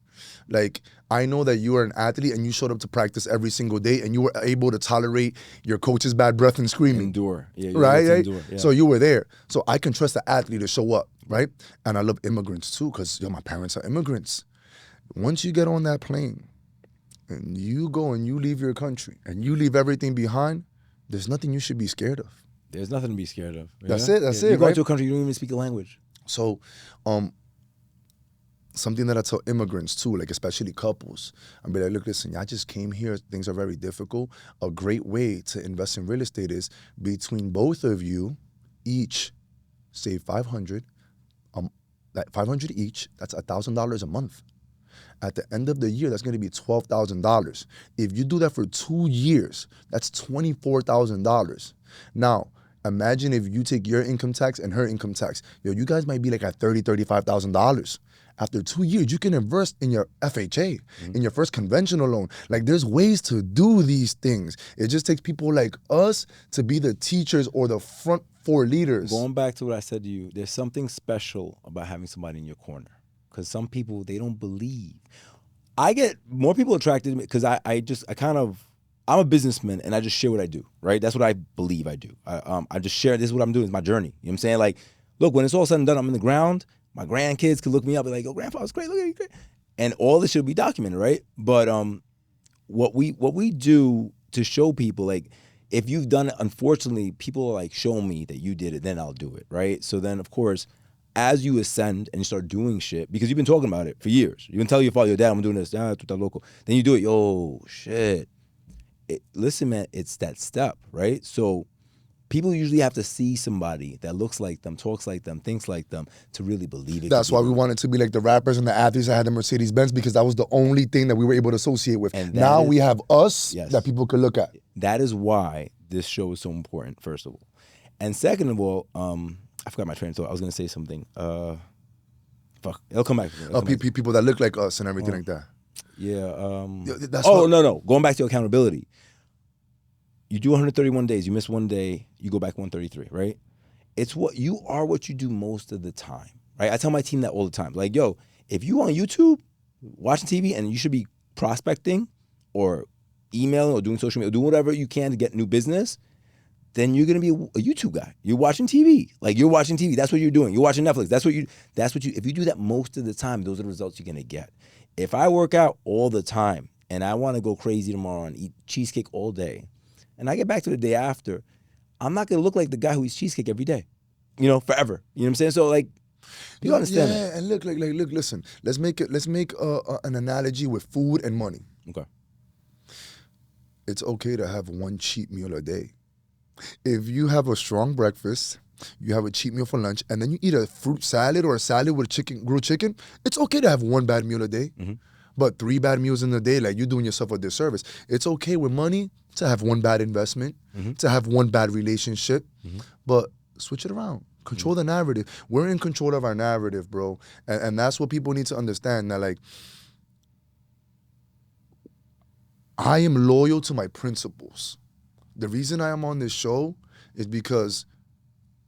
Like, I know that you are an athlete and you showed up to practice every single day and you were able to tolerate your coach's bad breath and screaming. Endure. Yeah, you Right? have to endure. Yeah. So you were there. So I can trust the athlete to show up, right? And I love immigrants too, because my parents are immigrants. Once you get on that plane and you go and you leave your country and you leave everything behind, there's nothing you should be scared of. There's nothing to be scared of. That's it. That's it. You go right? to a country, you don't even speak the language. So, something that I tell immigrants too, like especially couples, I'll be like, look, listen, I just came here. Things are very difficult. A great way to invest in real estate is between both of you, each save $500. That $500 each. That's $1,000 a month. At the end of the year, that's going to be $12,000. If you do that for 2 years, that's $24,000. Now, imagine if you take your income tax and her income tax. Yo, you guys might be like at $30,000, $35,000. After 2 years, you can invest in your FHA, in your first conventional loan. Like, there's ways to do these things. It just takes people like us to be the teachers or the front four leaders. Going back to what I said to you, there's something special about having somebody in your corner. Because some people, they don't believe. I get more people attracted to me because I'm a businessman and I just share what I do, right? That's what I believe I do. I just share, this is what I'm doing, it's my journey. You know what I'm saying? Like, look, when it's all said and done, I'm in the ground. My grandkids could look me up and be like, oh, grandpa, it's great, look at you, great. And all this should be documented, right? But what we do to show people, like, if you've done it, unfortunately, people are like, show me that you did it, then I'll do it, right? So then, of course, as you ascend and you start doing shit, because you've been talking about it for years. You've been telling your father, your dad, I'm doing this, local. Then you do it, yo, shit. Listen, man, it's that step, right? So people usually have to see somebody that looks like them, talks like them, thinks like them to really believe it. That's why we wanted to be like the rappers and the athletes that had the Mercedes-Benz, because that was the only thing that we were able to associate with. And now we have us Yes. that people could look at. That is why this show is so important, first of all. And second of all, I forgot my train of thought. I was going to say something. Fuck, it'll come back. People that look like us and everything like that. Yeah. That's no. Going back to accountability. You do 131 days. You miss one day. You go back 133, right? It's what you are, what you do most of the time, right? I tell my team that all the time. Like, yo, if you on YouTube watching TV and you should be prospecting or emailing or doing social media, or doing whatever you can to get new business, then you're gonna be a YouTube guy. You're watching TV. Like, you're watching TV. That's what you're doing. You're watching Netflix. That's what you. If you do that most of the time, those are the results you're gonna get. If I work out all the time and I want to go crazy tomorrow and eat cheesecake all day, and I get back to the day after, I'm not gonna look like the guy who eats cheesecake every day, forever. You know what I'm saying? So, like, you understand that. Yeah, and look, listen. Let's make an analogy with food and money. Okay. It's okay to have one cheat meal a day. If you have a strong breakfast, you have a cheat meal for lunch, and then you eat a fruit salad or a salad with grilled chicken, it's okay to have one bad meal a day. Mm-hmm. But 3 bad meals in a day, like, you're doing yourself a disservice. It's okay with money to have one bad investment, to have one bad relationship, but switch it around. Control the narrative. We're in control of our narrative, bro. And that's what people need to understand, that, like, I am loyal to my principles. The reason I am on this show is because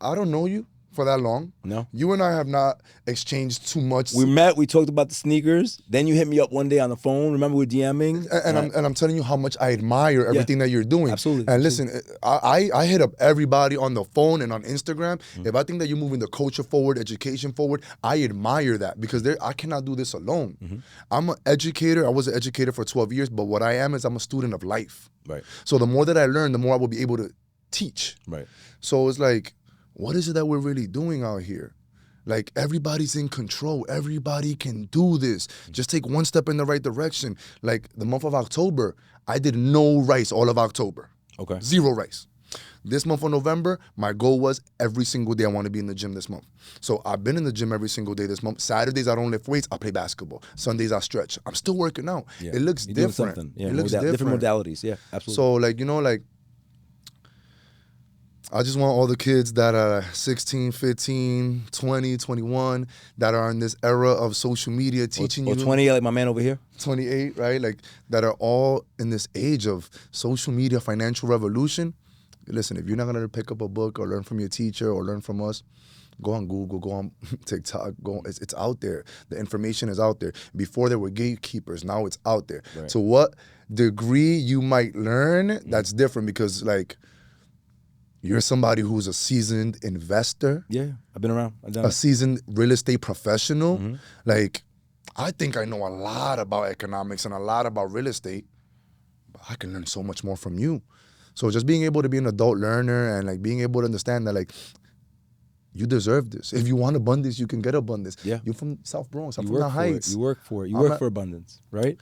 I don't know you for that long. No. You and I have not exchanged too much. We met, we talked about the sneakers. Then you hit me up one day on the phone. Remember, we were DMing? And I'm telling you how much I admire everything that you're doing. Absolutely. And listen, I hit up everybody on the phone and on Instagram. If I think that you're moving the culture forward, education forward, I admire that, because I cannot do this alone. I'm an educator. I was an educator for 12 years, but what I am is I'm a student of life. Right. So the more that I learn, the more I will be able to teach. Right. So it's like, what is it that we're really doing out here? Like, everybody's in control. Everybody can do this. Just take one step in the right direction. Like, the month of October, I did no rice all of October. Okay. 0 rice. This month of November, my goal was every single day I want to be in the gym this month. So I've been in the gym every single day this month. Saturdays, I don't lift weights. I play basketball. Sundays, I stretch. I'm still working out. Yeah. It looks You're doing different. something. Yeah, it looks different. Different modalities. Yeah, absolutely. So, like, I just want all the kids that are 16, 15, 20, 21, that are in this era of social media teaching or you. 20, like my man over here. 28, right? Like, that are all in this age of social media, financial revolution. Listen, if you're not going to pick up a book or learn from your teacher or learn from us, Go on Google, go on TikTok, it's out there. The information is out there. Before there were gatekeepers, now it's out there. Right. To what degree you might learn, that's different because like you're somebody who's a seasoned investor, Yeah, I've been around. I've done a it. seasoned real estate professional. Like I think I know a lot about economics and a lot about real estate, but I can learn so much more from you. So just being able to be an adult learner and like being able to understand that like you deserve this. If you want abundance, you can get abundance. Yeah. You're from South Bronx. I'm You from the work for it. Heights. You work for it. You I'm work not- for abundance, right?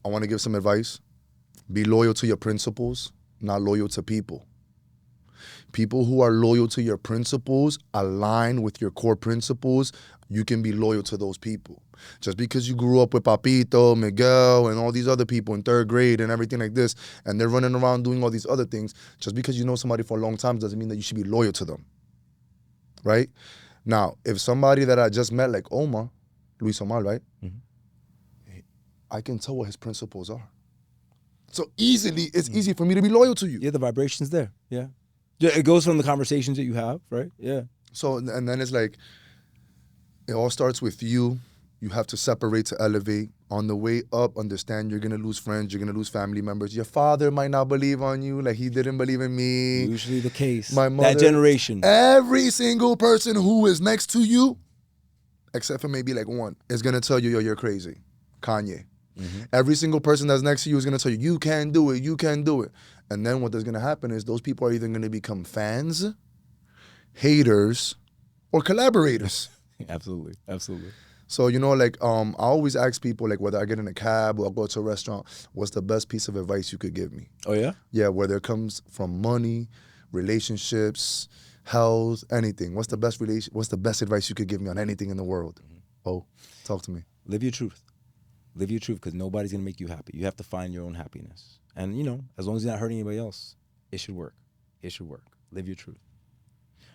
I want to give some advice. Be loyal to your principles, not loyal to people. People who are loyal to your principles, align with your core principles, you can be loyal to those people. Just because you grew up with Papito, Miguel, and all these other people in third grade and everything like this, and they're running around doing all these other things, just because you know somebody for a long time doesn't mean that you should be loyal to them. Right? Now, if somebody that I just met, like Omar, Luis Omar, right? I can tell what his principles are. So it's easy for me to be loyal to you. Yeah, the vibration's there. Yeah. Yeah, it goes from the conversations that you have, right? Yeah. So, and then it's like, it all starts with you. You have to separate to elevate. On the way up, understand you're going to lose friends, you're going to lose family members. Your father might not believe on you like he didn't believe in me. Usually the case. My mother. That generation. Every single person who is next to you, except for maybe like one, is going to tell you, yo, you're crazy. Kanye. Every single person that's next to you is going to tell you, you can do it, you can do it. And then what is going to happen is those people are either going to become fans, haters, or collaborators. Absolutely. Absolutely. So, you know, like, I always ask people, like, whether I get in a cab or I go to a restaurant, what's the best piece of advice you could give me? Oh, yeah? Yeah, whether it comes from money, relationships, health, anything. What's the best advice you could give me on anything in the world? Oh, talk to me. Live your truth. Live your truth, because nobody's going to make you happy. You have to find your own happiness. And, you know, as long as you're not hurting anybody else, it should work. It should work. Live your truth.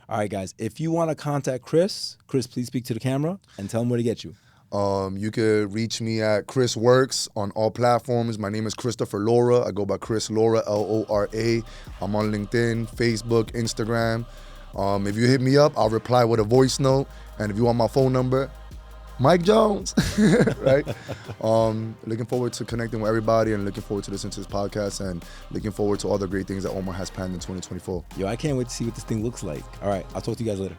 All right, guys. If you want to contact Chris, please speak to the camera and tell him where to get you. You could reach me at Chris Works on all platforms. My name is Christopher Lora. I go by Chris Lora, Lora. I'm on LinkedIn, Facebook, Instagram. If you hit me up, I'll reply with a voice note. And if you want my phone number, Mike Jones, right? Looking forward to connecting with everybody and looking forward to listening to this podcast and looking forward to all the great things that Omar has planned in 2024. Yo, I can't wait to see what this thing looks like. All right, I'll talk to you guys later.